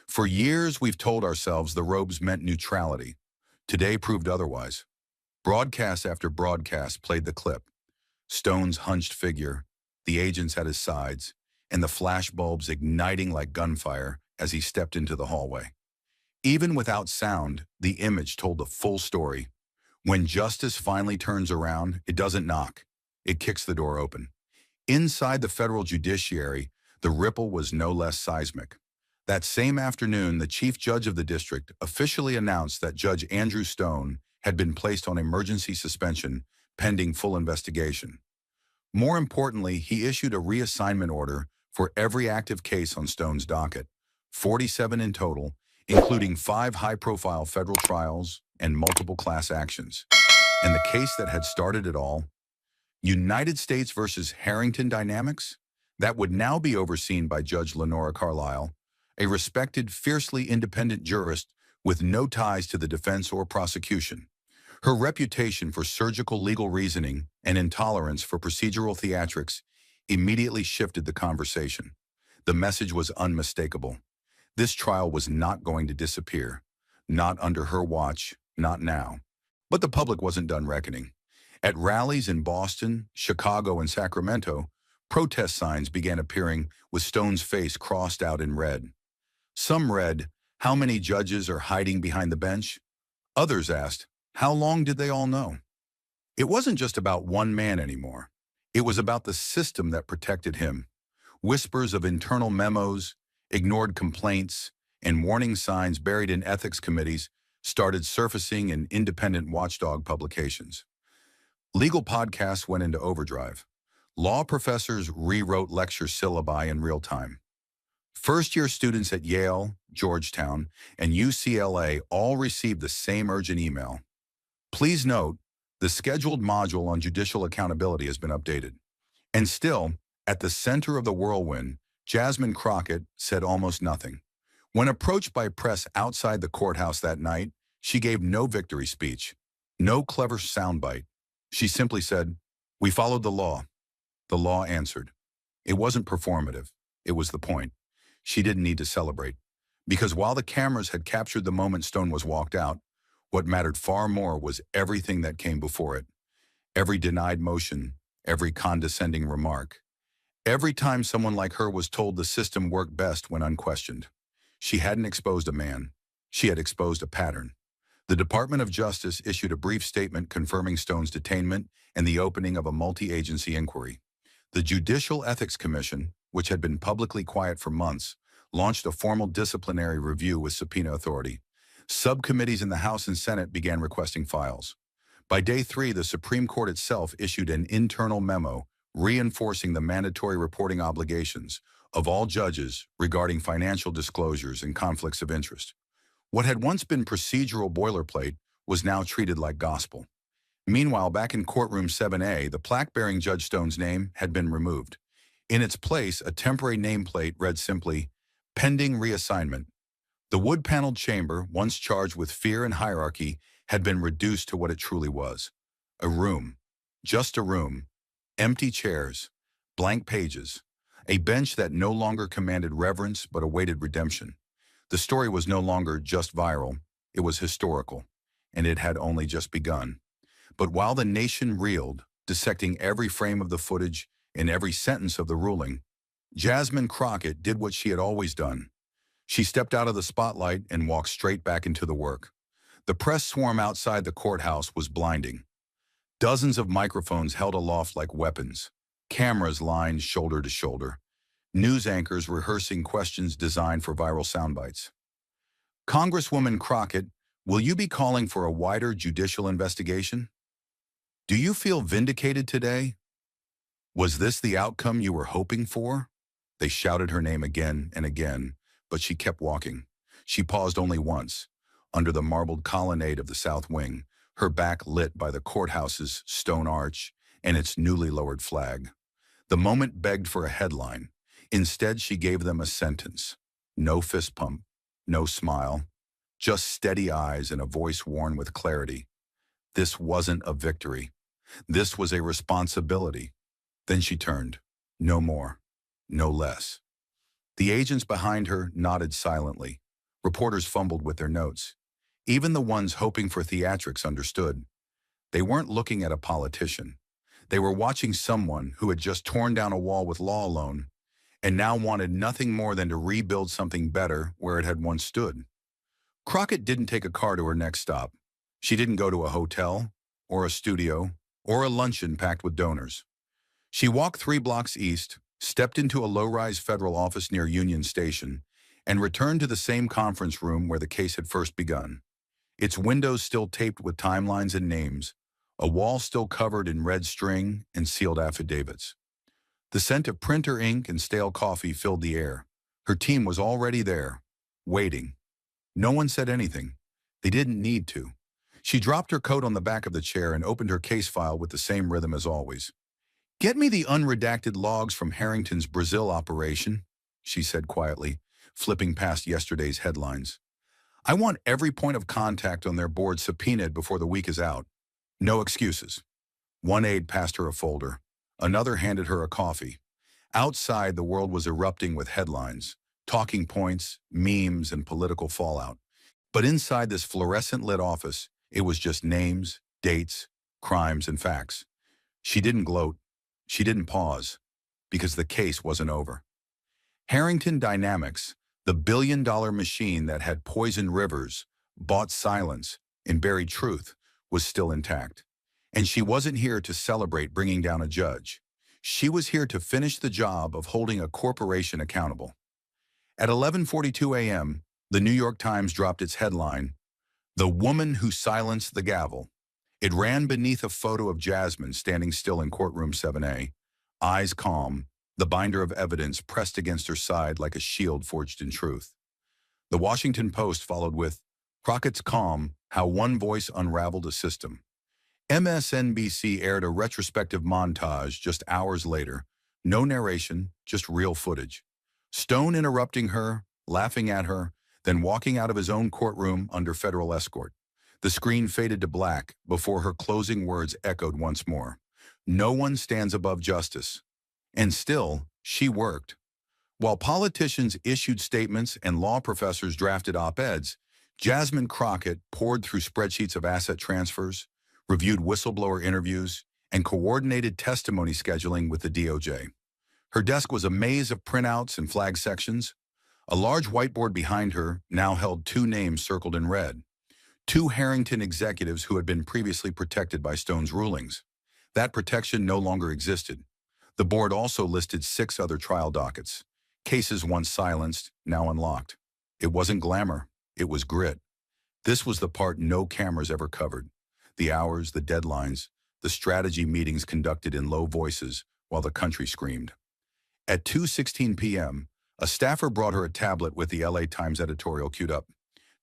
"For years we've told ourselves the robes meant neutrality. Today proved otherwise." Broadcast after broadcast played the clip. Stone's hunched figure, the agents at his sides, and the flashbulbs igniting like gunfire as he stepped into the hallway. Even without sound, the image told the full story. When justice finally turns around, it doesn't knock. It kicks the door open. Inside the federal judiciary, the ripple was no less seismic. That same afternoon, the chief judge of the district officially announced that Judge Andrew Stone had been placed on emergency suspension pending full investigation. More importantly, he issued a reassignment order for every active case on Stone's docket, 47 in total, including 5 high-profile federal trials and multiple class actions. And the case that had started it all, United States versus Harrington Dynamics, that would now be overseen by Judge Lenora Carlisle, a respected, fiercely independent jurist with no ties to the defense or prosecution. Her reputation for surgical legal reasoning and intolerance for procedural theatrics immediately shifted the conversation. The message was unmistakable. This trial was not going to disappear. Not under her watch, not now. But the public wasn't done reckoning. At rallies in Boston, Chicago, and Sacramento, protest signs began appearing with Stone's face crossed out in red. Some read, "How many judges are hiding behind the bench?" Others asked, "How long did they all know?" It wasn't just about one man anymore. It was about the system that protected him. Whispers of internal memos, ignored complaints, and warning signs buried in ethics committees started surfacing in independent watchdog publications. Legal podcasts went into overdrive. Law professors rewrote lecture syllabi in real time. First-year students at Yale, Georgetown, and UCLA all received the same urgent email. Please note, the scheduled module on judicial accountability has been updated. And still, at the center of the whirlwind, Jasmine Crockett said almost nothing. When approached by press outside the courthouse that night, she gave no victory speech, no clever soundbite. She simply said, "We followed the law." The law answered. It wasn't performative. It was the point. She didn't need to celebrate. Because while the cameras had captured the moment Stone was walked out, what mattered far more was everything that came before it. Every denied motion, every condescending remark. Every time someone like her was told the system worked best when unquestioned. She hadn't exposed a man. She had exposed a pattern. The Department of Justice issued a brief statement confirming Stone's detainment and the opening of a multi-agency inquiry. The Judicial Ethics Commission, which had been publicly quiet for months, launched a formal disciplinary review with subpoena authority. Subcommittees in the House and Senate began requesting files. By day 3, the Supreme Court itself issued an internal memo reinforcing the mandatory reporting obligations of all judges regarding financial disclosures and conflicts of interest. What had once been procedural boilerplate was now treated like gospel. Meanwhile, back in courtroom 7A, the plaque bearing Judge Stone's name had been removed. In its place, a temporary nameplate read simply, "Pending reassignment." The wood-paneled chamber, once charged with fear and hierarchy, had been reduced to what it truly was. A room. Just a room. Empty chairs. Blank pages. A bench that no longer commanded reverence but awaited redemption. The story was no longer just viral, it was historical, and it had only just begun. But while the nation reeled, dissecting every frame of the footage and every sentence of the ruling, Jasmine Crockett did what she had always done. She stepped out of the spotlight and walked straight back into the work. The press swarm outside the courthouse was blinding. Dozens of microphones held aloft like weapons, cameras lined shoulder to shoulder, news anchors rehearsing questions designed for viral soundbites. "Congresswoman Crockett, will you be calling for a wider judicial investigation? Do you feel vindicated today? Was this the outcome you were hoping for?" They shouted her name again and again, but she kept walking. She paused only once, under the marbled colonnade of the south wing, her back lit by the courthouse's stone arch and its newly lowered flag. The moment begged for a headline. Instead, she gave them a sentence. No fist pump, no smile, just steady eyes and a voice worn with clarity. This wasn't a victory. This was a responsibility. Then she turned. No more, no less. The agents behind her nodded silently. Reporters fumbled with their notes. Even the ones hoping for theatrics understood. They weren't looking at a politician. They were watching someone who had just torn down a wall with law alone and now wanted nothing more than to rebuild something better where it had once stood. Crockett didn't take a car to her next stop. She didn't go to a hotel, or a studio, or a luncheon packed with donors. She walked 3 blocks east, stepped into a low-rise federal office near Union Station, and returned to the same conference room where the case had first begun. Its windows still taped with timelines and names, a wall still covered in red string and sealed affidavits. The scent of printer ink and stale coffee filled the air. Her team was already there, waiting. No one said anything. They didn't need to. She dropped her coat on the back of the chair and opened her case file with the same rhythm as always. "Get me the unredacted logs from Harrington's Brazil operation," she said quietly, flipping past yesterday's headlines. "I want every point of contact on their board subpoenaed before the week is out. No excuses." One aide passed her a folder. Another handed her a coffee. Outside, the world was erupting with headlines, talking points, memes, and political fallout. But inside this fluorescent-lit office, it was just names, dates, crimes, and facts. She didn't gloat. She didn't pause, because the case wasn't over. Harrington Dynamics, the billion-dollar machine that had poisoned rivers, bought silence, and buried truth, was still intact. And she wasn't here to celebrate bringing down a judge. She was here to finish the job of holding a corporation accountable. At 11:42 a.m., the New York Times dropped its headline, "The Woman Who Silenced the Gavel." It ran beneath a photo of Jasmine standing still in courtroom 7A, eyes calm, the binder of evidence pressed against her side like a shield forged in truth. The Washington Post followed with, "Crockett's Calm, How One Voice Unraveled a System." MSNBC aired a retrospective montage just hours later. No narration, just real footage. Stone interrupting her, laughing at her, then walking out of his own courtroom under federal escort. The screen faded to black before her closing words echoed once more. "No one stands above justice." And still, she worked. While politicians issued statements and law professors drafted op-eds, Jasmine Crockett poured through spreadsheets of asset transfers, reviewed whistleblower interviews, and coordinated testimony scheduling with the DOJ. Her desk was a maze of printouts and flag sections. A large whiteboard behind her now held two names circled in red. Two Harrington executives who had been previously protected by Stone's rulings. That protection no longer existed. The board also listed 6 other trial dockets. Cases once silenced, now unlocked. It wasn't glamour, it was grit. This was the part no cameras ever covered. The hours, the deadlines, the strategy meetings conducted in low voices while the country screamed. At 2:16 p.m., a staffer brought her a tablet with the LA Times editorial queued up.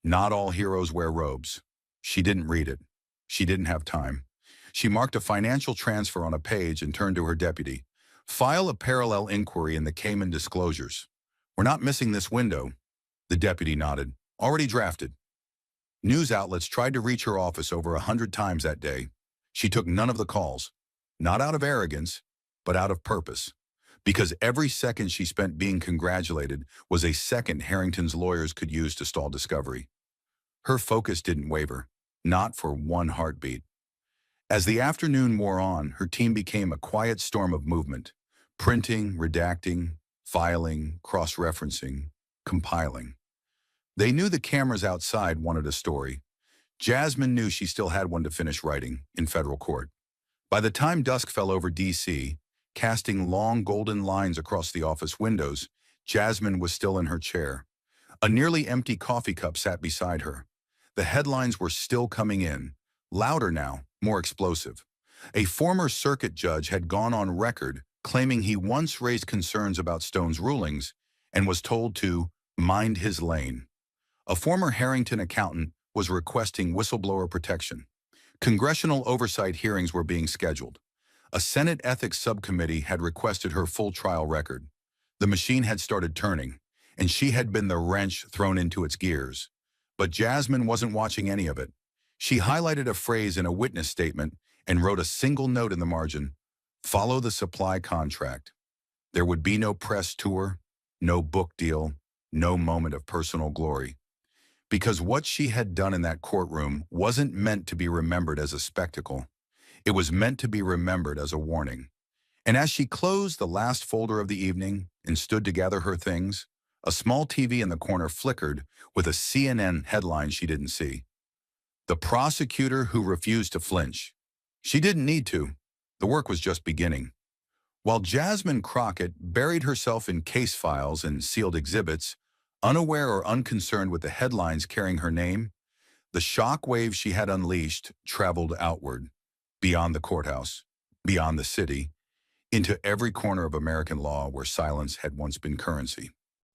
"Not all heroes wear robes." She didn't read it. She didn't have time. She marked a financial transfer on a page and turned to her deputy. "File a parallel inquiry in the Cayman disclosures. We're not missing this window." The deputy nodded. "Already drafted." News outlets tried to reach her office over 100 times that day. She took none of the calls. Not out of arrogance, but out of purpose. Because every second she spent being congratulated was a second Harrington's lawyers could use to stall discovery. Her focus didn't waver, not for one heartbeat. As the afternoon wore on, her team became a quiet storm of movement. Printing, redacting, filing, cross-referencing, compiling. They knew the cameras outside wanted a story. Jasmine knew she still had one to finish writing in federal court. By the time dusk fell over D.C., casting long golden lines across the office windows, Jasmine was still in her chair. A nearly empty coffee cup sat beside her. The headlines were still coming in, louder now, more explosive. A former circuit judge had gone on record claiming he once raised concerns about Stone's rulings and was told to mind his lane. A former Harrington accountant was requesting whistleblower protection. Congressional oversight hearings were being scheduled. A Senate Ethics Subcommittee had requested her full trial record. The machine had started turning, and she had been the wrench thrown into its gears. But Jasmine wasn't watching any of it. She highlighted a phrase in a witness statement and wrote a single note in the margin: "Follow the supply contract." There would be no press tour, no book deal, no moment of personal glory. Because what she had done in that courtroom wasn't meant to be remembered as a spectacle. It was meant to be remembered as a warning. And as she closed the last folder of the evening and stood to gather her things, a small TV in the corner flickered with a CNN headline she didn't see. "The prosecutor who refused to flinch." She didn't need to. The work was just beginning. While Jasmine Crockett buried herself in case files and sealed exhibits, unaware or unconcerned with the headlines carrying her name, the shock wave she had unleashed traveled outward. beyond the courthouse, beyond the city, into every corner of American law where silence had once been currency.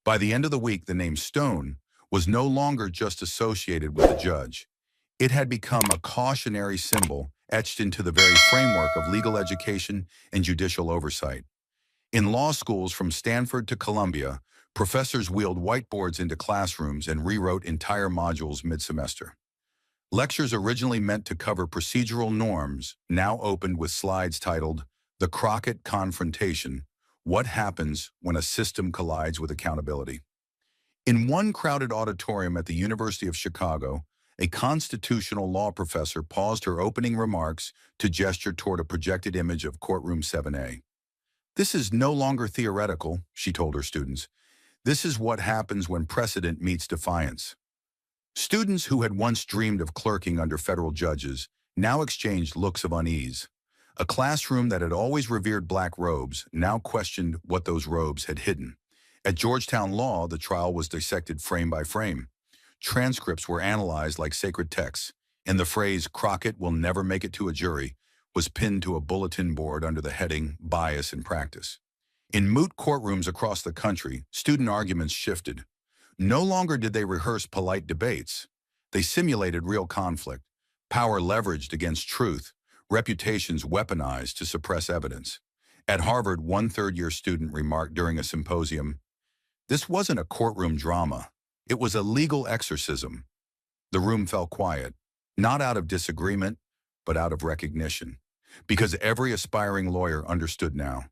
By the end of the week, the name Stone was no longer just associated with the judge. It had become a cautionary symbol etched into the very framework of legal education and judicial oversight. In law schools from Stanford to Columbia, professors wheeled whiteboards into classrooms and rewrote entire modules mid-semester. Lectures originally meant to cover procedural norms now opened with slides titled "The Crockett Confrontation: What Happens When a System Collides with Accountability." In one crowded auditorium at the University of Chicago, a constitutional law professor paused her opening remarks to gesture toward a projected image of Courtroom 7A. "This is no longer theoretical," she told her students. "This is what happens when precedent meets defiance." Students who had once dreamed of clerking under federal judges now exchanged looks of unease. A classroom that had always revered black robes now questioned what those robes had hidden. At Georgetown Law, the trial was dissected frame by frame. Transcripts were analyzed like sacred texts, and the phrase "Crockett will never make it to a jury" was pinned to a bulletin board under the heading "Bias in Practice." In moot courtrooms across the country, student arguments shifted. No longer did they rehearse polite debates. They simulated real conflict, power leveraged against truth, reputations weaponized to suppress evidence. At Harvard, one third-year student remarked during a symposium, "This wasn't a courtroom drama. It was a legal exorcism." The room fell quiet, not out of disagreement, but out of recognition, because every aspiring lawyer understood now.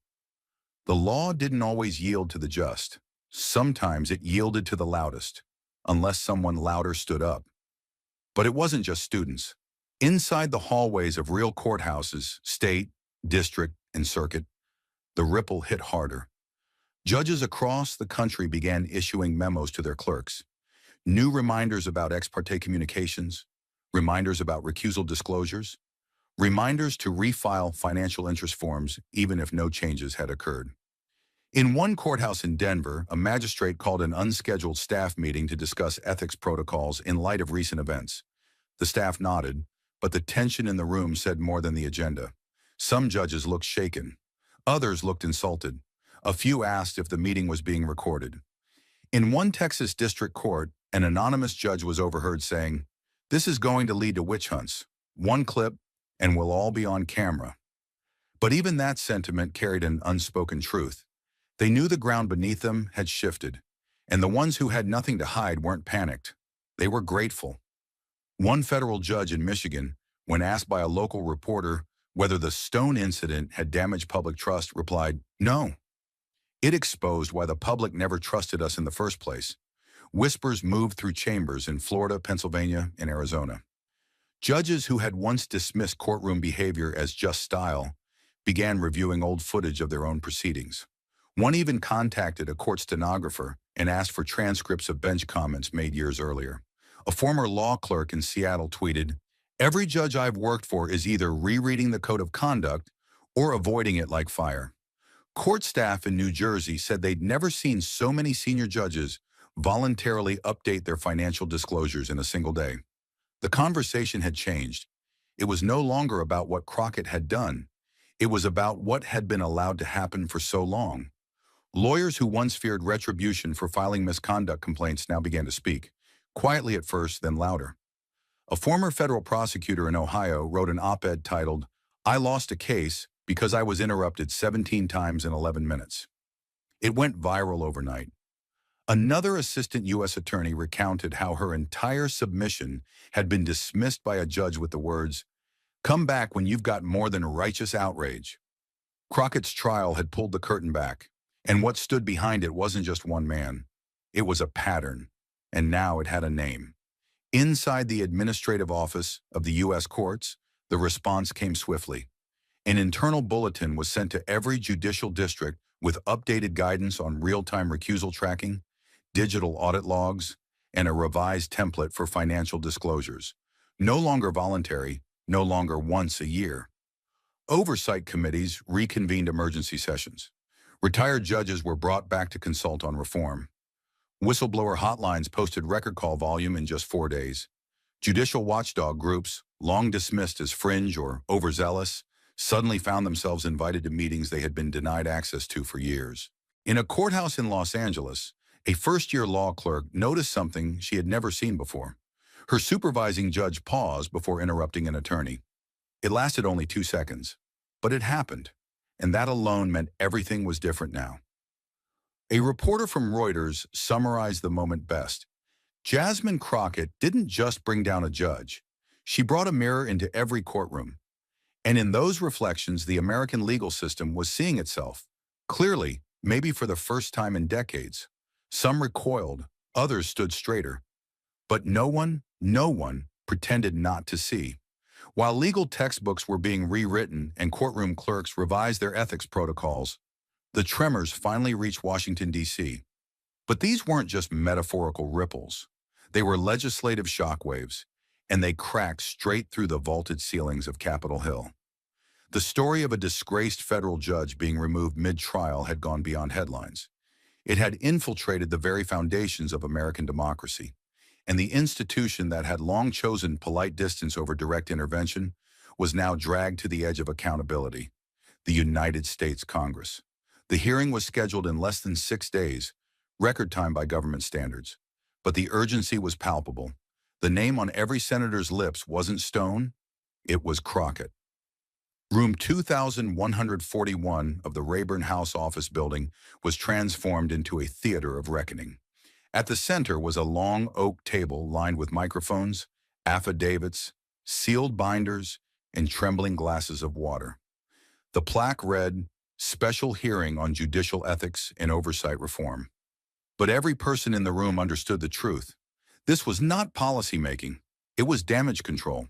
The law didn't always yield to the just. Sometimes it yielded to the loudest, unless someone louder stood up. But it wasn't just students. Inside the hallways of real courthouses, state, district, and circuit, the ripple hit harder. Judges across the country began issuing memos to their clerks. New reminders about ex parte communications, reminders about recusal disclosures, reminders to refile financial interest forms even if no changes had occurred. In one courthouse in Denver, a magistrate called an unscheduled staff meeting to discuss ethics protocols in light of recent events. The staff nodded, but the tension in the room said more than the agenda. Some judges looked shaken. Others looked insulted. A few asked if the meeting was being recorded. In one Texas district court, an anonymous judge was overheard saying, "This is going to lead to witch hunts. One clip, and we'll all be on camera." But even that sentiment carried an unspoken truth. They knew the ground beneath them had shifted, and the ones who had nothing to hide weren't panicked. They were grateful. One federal judge in Michigan, when asked by a local reporter whether the Stone incident had damaged public trust, replied, "No. It exposed why the public never trusted us in the first place." Whispers moved through chambers in Florida, Pennsylvania, and Arizona. Judges who had once dismissed courtroom behavior as just style began reviewing old footage of their own proceedings. One even contacted a court stenographer and asked for transcripts of bench comments made years earlier. A former law clerk in Seattle tweeted, "Every judge I've worked for is either rereading the code of conduct or avoiding it like fire." Court staff in New Jersey said they'd never seen so many senior judges voluntarily update their financial disclosures in a single day. The conversation had changed. It was no longer about what Crockett had done. It was about what had been allowed to happen for so long. Lawyers who once feared retribution for filing misconduct complaints now began to speak, quietly at first, then louder. A former federal prosecutor in Ohio wrote an op-ed titled, "I lost a case because I was interrupted 17 times in 11 minutes." It went viral overnight. Another assistant U.S. attorney recounted how her entire submission had been dismissed by a judge with the words, "Come back when you've got more than righteous outrage." Crockett's trial had pulled the curtain back, and what stood behind it wasn't just one man. It was a pattern, and now it had a name. Inside the administrative office of the U.S. courts, the response came swiftly. An internal bulletin was sent to every judicial district with updated guidance on real-time recusal tracking, digital audit logs, and a revised template for financial disclosures. No longer voluntary, no longer once a year. Oversight committees reconvened emergency sessions. Retired judges were brought back to consult on reform. Whistleblower hotlines posted record call volume in just 4 days. Judicial watchdog groups, long dismissed as fringe or overzealous, suddenly found themselves invited to meetings they had been denied access to for years. In a courthouse in Los Angeles, a first-year law clerk noticed something she had never seen before. Her supervising judge paused before interrupting an attorney. It lasted only 2 seconds, but it happened, and that alone meant everything was different now. A reporter from Reuters summarized the moment best. Jasmine Crockett didn't just bring down a judge. She brought a mirror into every courtroom. And in those reflections, the American legal system was seeing itself. Clearly, maybe for the first time in decades. Some recoiled, others stood straighter. But no one pretended not to see. While legal textbooks were being rewritten and courtroom clerks revised their ethics protocols, the tremors finally reached Washington, D.C. But these weren't just metaphorical ripples. They were legislative shockwaves, and they cracked straight through the vaulted ceilings of Capitol Hill. The story of a disgraced federal judge being removed mid-trial had gone beyond headlines. It had infiltrated the very foundations of American democracy, and the institution that had long chosen polite distance over direct intervention was now dragged to the edge of accountability: the United States Congress. The hearing was scheduled in less than 6 days, record time by government standards. But the urgency was palpable. The name on every senator's lips wasn't Stone, it was Crockett. Room 2141 of the Rayburn House office building was transformed into a theater of reckoning. At the center was a long oak table lined with microphones, affidavits, sealed binders, and trembling glasses of water. The plaque read, "Special Hearing on Judicial Ethics and Oversight Reform." But every person in the room understood the truth. This was not policymaking, it was damage control.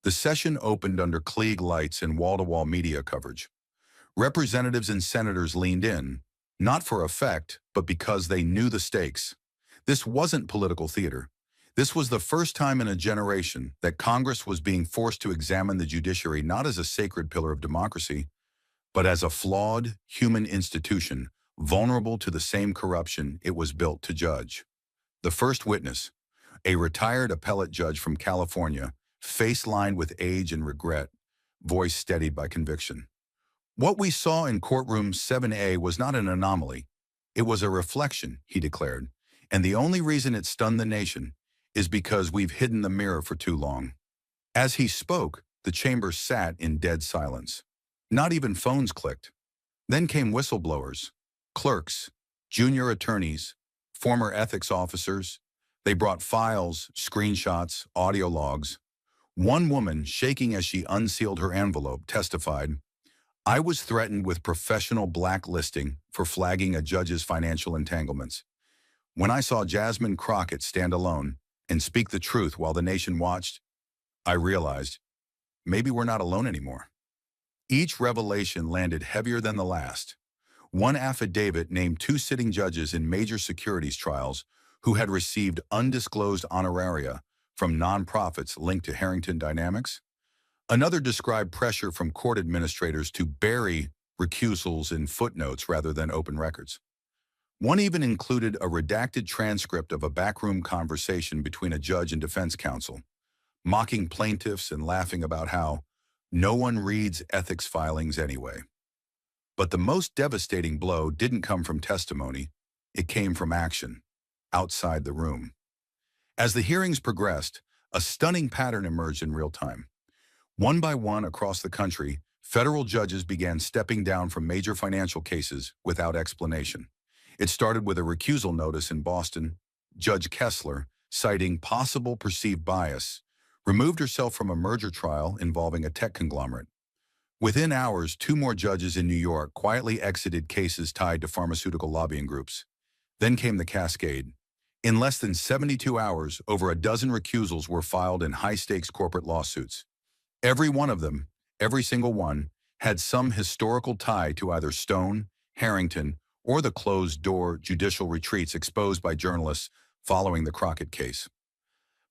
The session opened under Klieg lights and wall-to-wall media coverage. Representatives and senators leaned in, not for effect, but because they knew the stakes. This wasn't political theater. This was the first time in a generation that Congress was being forced to examine the judiciary not as a sacred pillar of democracy, but as a flawed human institution, vulnerable to the same corruption it was built to judge. The first witness, a retired appellate judge from California, face lined with age and regret, voice steadied by conviction. "What we saw in courtroom 7A was not an anomaly. It was a reflection," he declared, "and the only reason it stunned the nation is because we've hidden the mirror for too long." As he spoke, the chamber sat in dead silence. Not even phones clicked. Then came whistleblowers, clerks, junior attorneys, former ethics officers. They brought files, screenshots, audio logs. One woman, shaking as she unsealed her envelope, testified, "I was threatened with professional blacklisting for flagging a judge's financial entanglements. When I saw Jasmine Crockett stand alone and speak the truth while the nation watched, I realized, maybe we're not alone anymore." Each revelation landed heavier than the last. One affidavit named 2 sitting judges in major securities trials who had received undisclosed honoraria from nonprofits linked to Harrington Dynamics. Another described pressure from court administrators to bury recusals in footnotes rather than open records. One even included a redacted transcript of a backroom conversation between a judge and defense counsel, mocking plaintiffs and laughing about how no one reads ethics filings anyway. But the most devastating blow didn't come from testimony, it came from action, outside the room. As the hearings progressed, a stunning pattern emerged in real time. One by one across the country, federal judges began stepping down from major financial cases without explanation. It started with a recusal notice in Boston. Judge Kessler, citing possible perceived bias, removed herself from a merger trial involving a tech conglomerate. Within hours, 2 more judges in New York quietly exited cases tied to pharmaceutical lobbying groups. Then came the cascade. In less than 72 hours, over a dozen recusals were filed in high-stakes corporate lawsuits. Every one of them, every single one, had some historical tie to either Stone, Harrington, or the closed-door judicial retreats exposed by journalists following the Crockett case.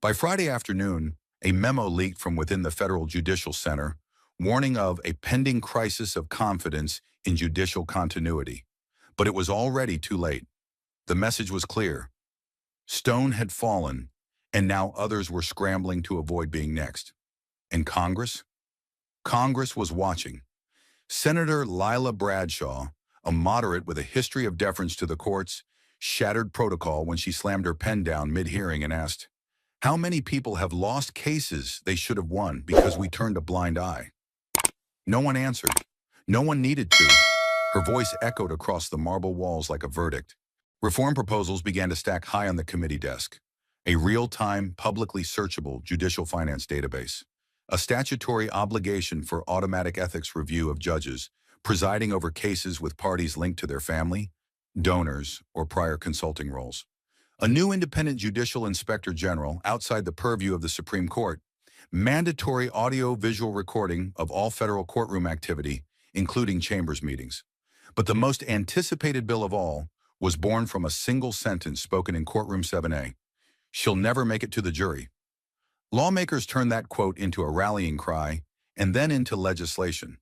By Friday afternoon, a memo leaked from within the Federal Judicial Center, warning of a pending crisis of confidence in judicial continuity. But it was already too late. The message was clear. Stone had fallen, and now others were scrambling to avoid being next. And Congress? Congress was watching. Senator Lila Bradshaw, a moderate with a history of deference to the courts, shattered protocol when she slammed her pen down mid-hearing and asked, "How many people have lost cases they should have won because we turned a blind eye?" No one answered. No one needed to. Her voice echoed across the marble walls like a verdict. Reform proposals began to stack high on the committee desk. A real-time, publicly searchable judicial finance database. A statutory obligation for automatic ethics review of judges presiding over cases with parties linked to their family, donors, or prior consulting roles. A new independent judicial inspector general outside the purview of the Supreme Court. Mandatory audio-visual recording of all federal courtroom activity, including chambers meetings. But the most anticipated bill of all was born from a single sentence spoken in Courtroom 7A. "She'll never make it to the jury." Lawmakers turned that quote into a rallying cry and then into legislation.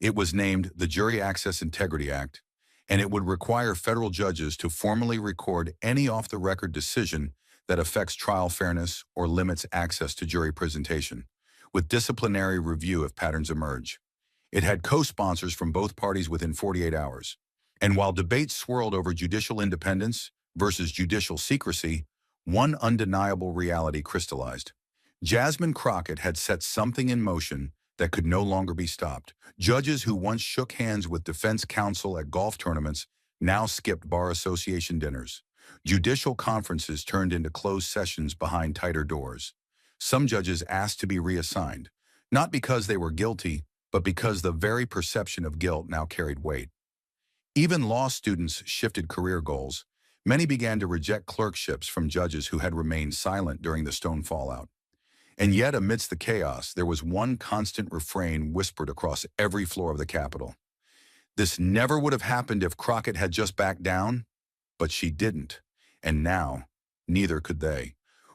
It was named the Jury Access Integrity Act, and it would require federal judges to formally record any off-the-record decision that affects trial fairness or limits access to jury presentation, with disciplinary review if patterns emerge. It had co-sponsors from both parties within 48 hours. And while debates swirled over judicial independence versus judicial secrecy, one undeniable reality crystallized. Jasmine Crockett had set something in motion that could no longer be stopped. Judges who once shook hands with defense counsel at golf tournaments now skipped bar association dinners. Judicial conferences turned into closed sessions behind tighter doors. Some judges asked to be reassigned, not because they were guilty, but because the very perception of guilt now carried weight. Even law students shifted career goals. Many began to reject clerkships from judges who had remained silent during the Stone fallout. And yet, amidst the chaos, there was one constant refrain whispered across every floor of the Capitol. This never would have happened if Crockett had just backed down, but she didn't. And now, neither could they.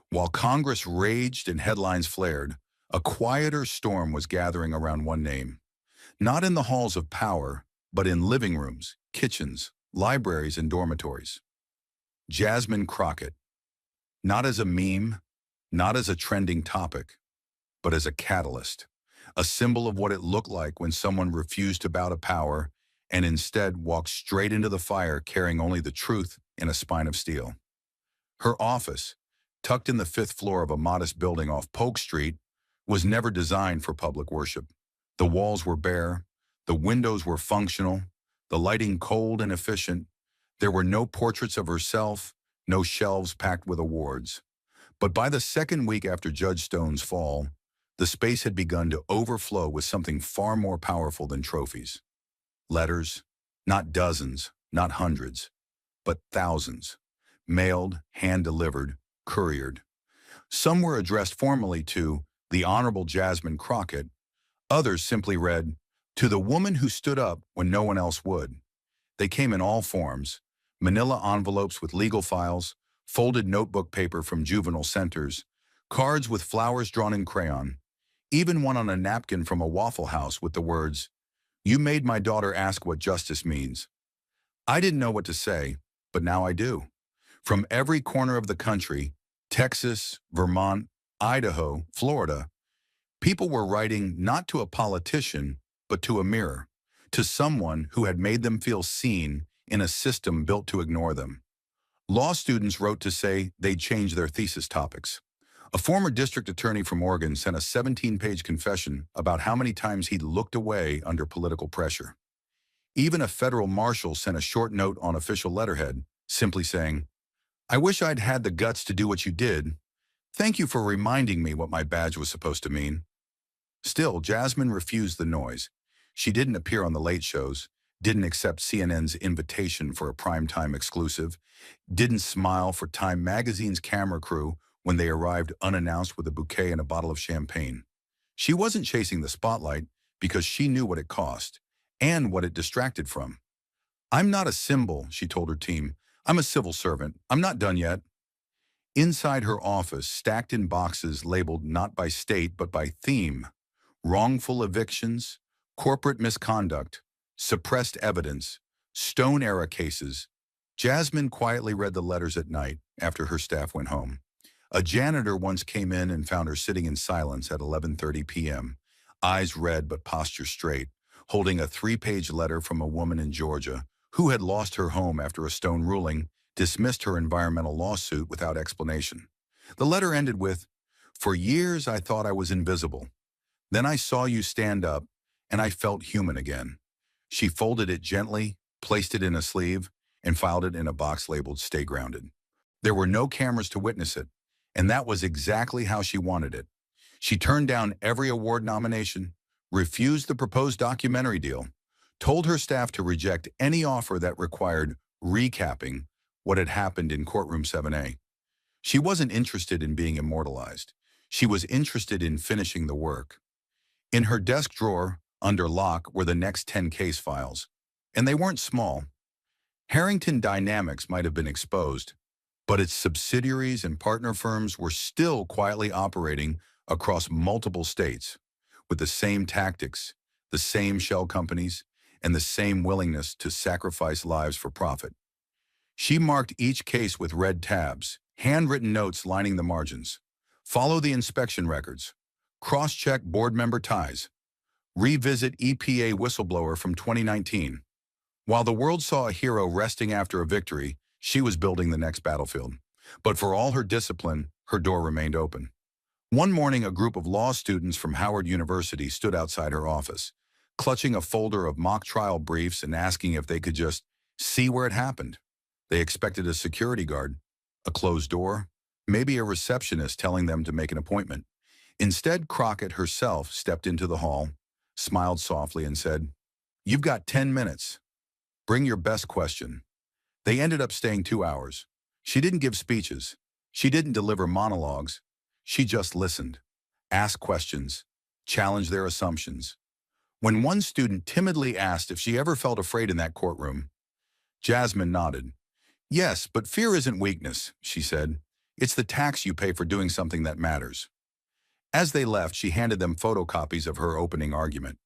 While Congress raged and headlines flared, a quieter storm was gathering around one name. Not in the halls of power, but in living rooms, kitchens, libraries, and dormitories. Jasmine Crockett. Not as a meme, not as a trending topic, but as a catalyst, a symbol of what it looked like when someone refused to bow to power and instead walked straight into the fire carrying only the truth in a spine of steel. Her office, tucked in the 5th floor of a modest building off Polk Street, was never designed for public worship. The walls were bare, the windows were functional, the lighting cold and efficient. There were no portraits of herself, no shelves packed with awards. But by the second week after Judge Stone's fall, the space had begun to overflow with something far more powerful than trophies. Letters, not dozens, not hundreds, but thousands. Mailed, hand-delivered, couriered. Some were addressed formally to the Honorable Jasmine Crockett. Others simply read, "To the woman who stood up when no one else would." They came in all forms: manila envelopes with legal files, folded notebook paper from juvenile centers, cards with flowers drawn in crayon, even one on a napkin from a Waffle House with the words, "You made my daughter ask what justice means." I didn't know what to say, but now I do. From every corner of the country, Texas, Vermont, Idaho, Florida, people were writing not to a politician, but to a mirror, to someone who had made them feel seen in a system built to ignore them. Law students wrote to say they'd change their thesis topics. A former district attorney from Oregon sent a 17-page confession about how many times he'd looked away under political pressure. Even a federal marshal sent a short note on official letterhead, simply saying, "I wish I'd had the guts to do what you did. Thank you for reminding me what my badge was supposed to mean." Still, Jasmine refused the noise. She didn't appear on the late shows, didn't accept CNN's invitation for a primetime exclusive, didn't smile for Time magazine's camera crew when they arrived unannounced with a bouquet and a bottle of champagne. She wasn't chasing the spotlight because she knew what it cost and what it distracted from. "I'm not a symbol," she told her team. "I'm a civil servant. I'm not done yet." Inside her office, stacked in boxes labeled not by state but by theme, wrongful evictions, corporate misconduct, suppressed evidence, Stone-era cases, Jasmine quietly read the letters at night after her staff went home. A janitor once came in and found her sitting in silence at 11:30 p.m., eyes red but posture straight, holding a 3-page letter from a woman in Georgia who had lost her home after a Stone ruling dismissed her environmental lawsuit without explanation. The letter ended with, "For years I thought I was invisible. Then I saw you stand up, and I felt human again." She folded it gently, placed it in a sleeve, and filed it in a box labeled "Stay Grounded." There were no cameras to witness it, and that was exactly how she wanted it. She turned down every award nomination, refused the proposed documentary deal, told her staff to reject any offer that required recapping what had happened in courtroom 7A. She wasn't interested in being immortalized. She was interested in finishing the work. In her desk drawer, under lock, were the next 10 case files, and they weren't small. Harrington Dynamics might have been exposed, but its subsidiaries and partner firms were still quietly operating across multiple states with the same tactics, the same shell companies, and the same willingness to sacrifice lives for profit. She marked each case with red tabs, handwritten notes lining the margins. Follow the inspection records. Cross-check board member ties. Revisit EPA whistleblower from 2019. While the world saw a hero resting after a victory, she was building the next battlefield. But for all her discipline, her door remained open. One morning, a group of law students from Howard University stood outside her office, clutching a folder of mock trial briefs and asking if they could just see where it happened. They expected a security guard, a closed door, maybe a receptionist telling them to make an appointment. Instead, Crockett herself stepped into the hall, smiled softly, and said, "You've got 10 minutes. Bring your best question." They ended up staying 2 hours. She didn't give speeches. She didn't deliver monologues. She just listened, asked questions, challenged their assumptions. When one student timidly asked if she ever felt afraid in that courtroom, Jasmine nodded. "Yes, but fear isn't weakness," she said. "It's the tax you pay for doing something that matters." As they left, she handed them photocopies of her opening argument,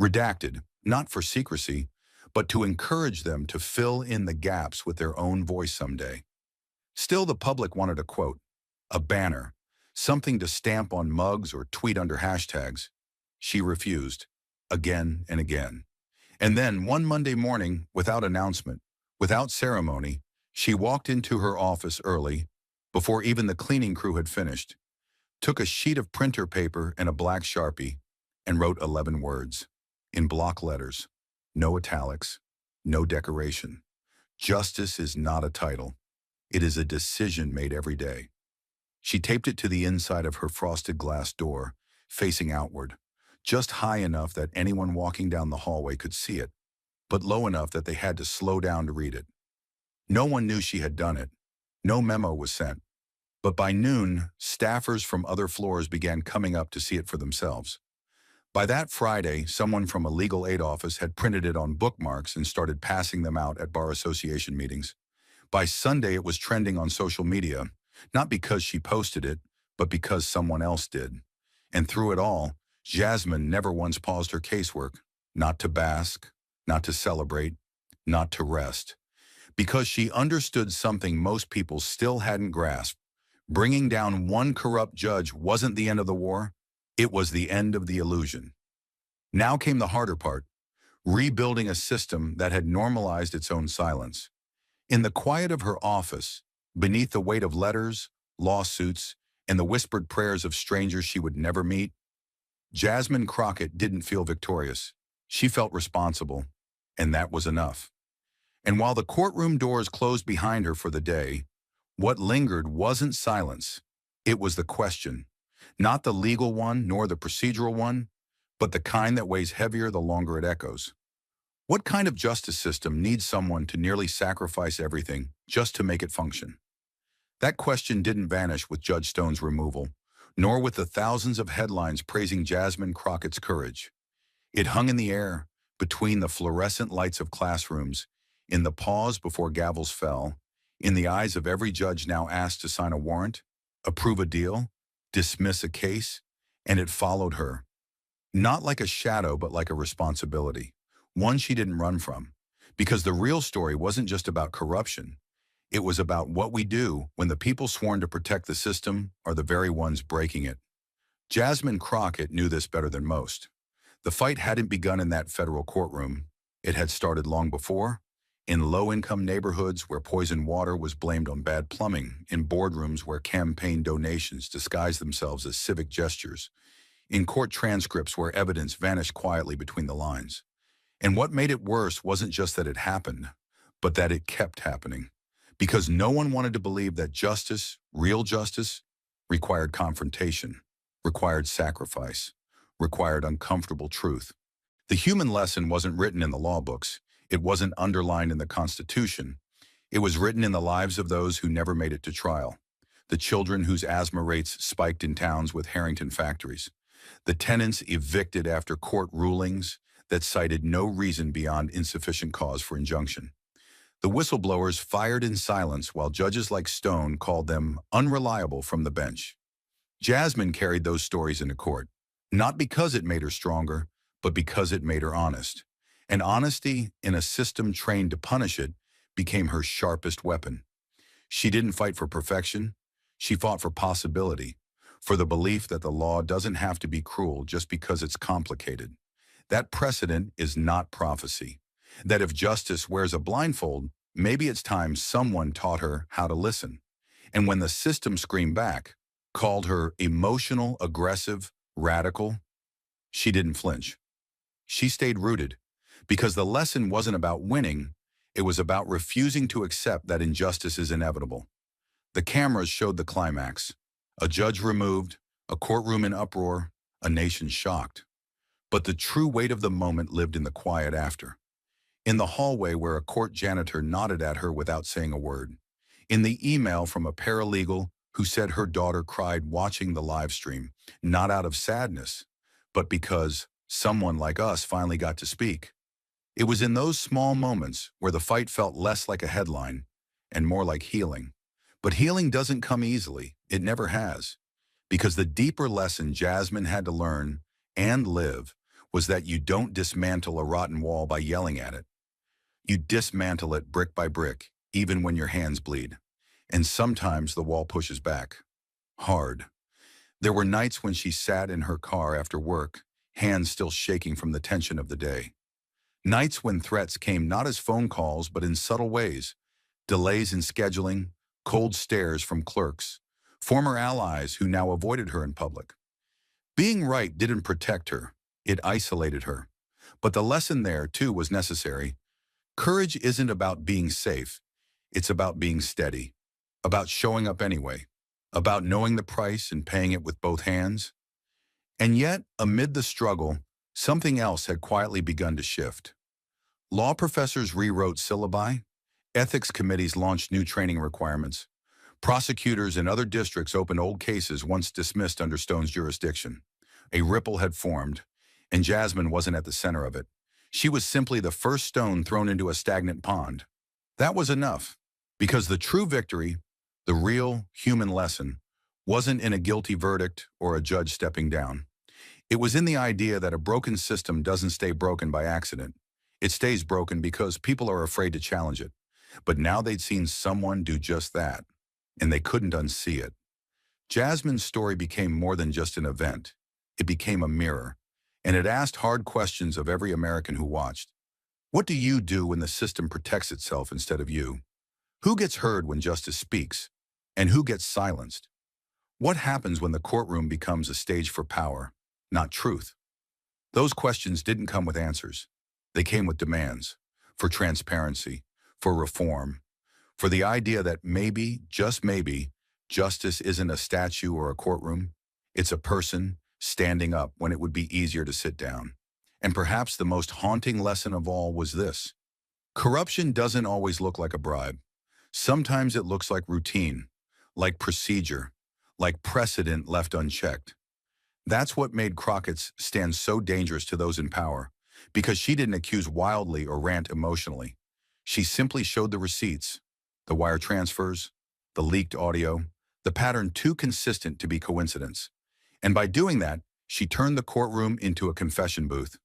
redacted, not for secrecy, but to encourage them to fill in the gaps with their own voice someday. Still, the public wanted a quote, a banner, something to stamp on mugs or tweet under hashtags. She refused, again and again. And then, one Monday morning, without announcement, without ceremony, she walked into her office early, before even the cleaning crew had finished, took a sheet of printer paper and a black Sharpie, and wrote 11 words, in block letters, no italics, no decoration. Justice is not a title. It is a decision made every day. She taped it to the inside of her frosted glass door, facing outward, just high enough that anyone walking down the hallway could see it, but low enough that they had to slow down to read it. No one knew she had done it. No memo was sent. But by noon, staffers from other floors began coming up to see it for themselves. By that Friday, someone from a legal aid office had printed it on bookmarks and started passing them out at bar association meetings. By Sunday, it was trending on social media, not because she posted it, but because someone else did. And through it all, Jasmine never once paused her casework, not to bask, not to celebrate, not to rest. Because she understood something most people still hadn't grasped. Bringing down one corrupt judge wasn't the end of the war, it was the end of the illusion. Now came the harder part, rebuilding a system that had normalized its own silence. In the quiet of her office, beneath the weight of letters, lawsuits, and the whispered prayers of strangers she would never meet, Jasmine Crockett didn't feel victorious. She felt responsible, and that was enough. And while the courtroom doors closed behind her for the day, what lingered wasn't silence. It was the question. Not the legal one, nor the procedural one, but the kind that weighs heavier the longer it echoes. What kind of justice system needs someone to nearly sacrifice everything just to make it function? That question didn't vanish with Judge Stone's removal, nor with the thousands of headlines praising Jasmine Crockett's courage. It hung in the air, between the fluorescent lights of classrooms, in the pause before gavels fell, in the eyes of every judge now asked to sign a warrant, approve a deal, dismiss a case, and it followed her. Not like a shadow, but like a responsibility, one she didn't run from. Because the real story wasn't just about corruption. It was about what we do when the people sworn to protect the system are the very ones breaking it. Jasmine Crockett knew this better than most. The fight hadn't begun in that federal courtroom. It had started long before, in low-income neighborhoods where poisoned water was blamed on bad plumbing, in boardrooms where campaign donations disguised themselves as civic gestures, in court transcripts where evidence vanished quietly between the lines. And what made it worse wasn't just that it happened, but that it kept happening. Because no one wanted to believe that justice, real justice, required confrontation, required sacrifice, required uncomfortable truth. The human lesson wasn't written in the law books. It wasn't underlined in the Constitution. It was written in the lives of those who never made it to trial. The children whose asthma rates spiked in towns with Harrington factories. The tenants evicted after court rulings that cited no reason beyond insufficient cause for injunction. The whistleblowers fired in silence while judges like Stone called them unreliable from the bench. Jasmine carried those stories into court, not because it made her stronger, but because it made her honest. And honesty, in a system trained to punish it, became her sharpest weapon. She didn't fight for perfection. She fought for possibility, for the belief that the law doesn't have to be cruel just because it's complicated. That precedent is not prophecy. That if justice wears a blindfold, maybe it's time someone taught her how to listen. And when the system screamed back, called her emotional, aggressive, radical, she didn't flinch. She stayed rooted, because the lesson wasn't about winning, it was about refusing to accept that injustice is inevitable. The cameras showed the climax. A judge removed, a courtroom in uproar, a nation shocked. But the true weight of the moment lived in the quiet after. In the hallway where a court janitor nodded at her without saying a word. In the email from a paralegal who said her daughter cried watching the live stream, not out of sadness, but because someone like us finally got to speak. It was in those small moments where the fight felt less like a headline and more like healing. But healing doesn't come easily. It never has. Because the deeper lesson Jasmine had to learn and live was that you don't dismantle a rotten wall by yelling at it. You dismantle it brick by brick, even when your hands bleed. And sometimes the wall pushes back. Hard. There were nights when she sat in her car after work, hands still shaking from the tension of the day. Nights when threats came not as phone calls but in subtle ways. Delays in scheduling, cold stares from clerks, former allies who now avoided her in public. Being right didn't protect her, it isolated her. But the lesson there, too, was necessary. Courage isn't about being safe, it's about being steady, about showing up anyway, about knowing the price and paying it with both hands. And yet, amid the struggle, something else had quietly begun to shift. Law professors rewrote syllabi, ethics committees launched new training requirements, prosecutors in other districts opened old cases once dismissed under Stone's jurisdiction. A ripple had formed, and Jasmine wasn't at the center of it. She was simply the first stone thrown into a stagnant pond. That was enough, because the true victory, the real human lesson, wasn't in a guilty verdict or a judge stepping down. It was in the idea that a broken system doesn't stay broken by accident. It stays broken because people are afraid to challenge it. But now they'd seen someone do just that, and they couldn't unsee it. Jasmine's story became more than just an event. It became a mirror, and it asked hard questions of every American who watched. What do you do when the system protects itself instead of you? Who gets heard when justice speaks? And who gets silenced? What happens when the courtroom becomes a stage for power, not truth? Those questions didn't come with answers. They came with demands for transparency, for reform, for the idea that maybe, just maybe, justice isn't a statue or a courtroom. It's a person standing up when it would be easier to sit down. And perhaps the most haunting lesson of all was this. Corruption doesn't always look like a bribe. Sometimes it looks like routine, like procedure, like precedent left unchecked. That's what made Crockett's stand so dangerous to those in power, because she didn't accuse wildly or rant emotionally. She simply showed the receipts, the wire transfers, the leaked audio, the pattern too consistent to be coincidence. And by doing that, she turned the courtroom into a confession booth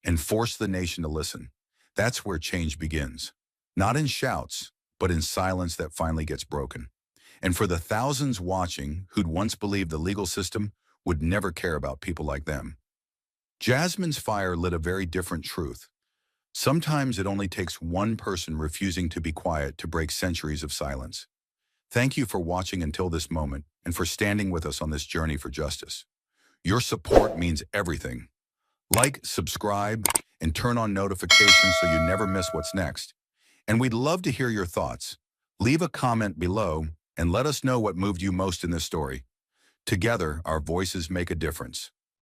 and forced the nation to listen. That's where change begins. Not in shouts, but in silence that finally gets broken. And for the thousands watching who'd once believed the legal system would never care about people like them, Jasmine's fire lit a very different truth. Sometimes it only takes one person refusing to be quiet to break centuries of silence. Thank you for watching until this moment and for standing with us on this journey for justice. Your support means everything. Like, subscribe, and turn on notifications so you never miss what's next. And we'd love to hear your thoughts. Leave a comment below and let us know what moved you most in this story. Together, our voices make a difference.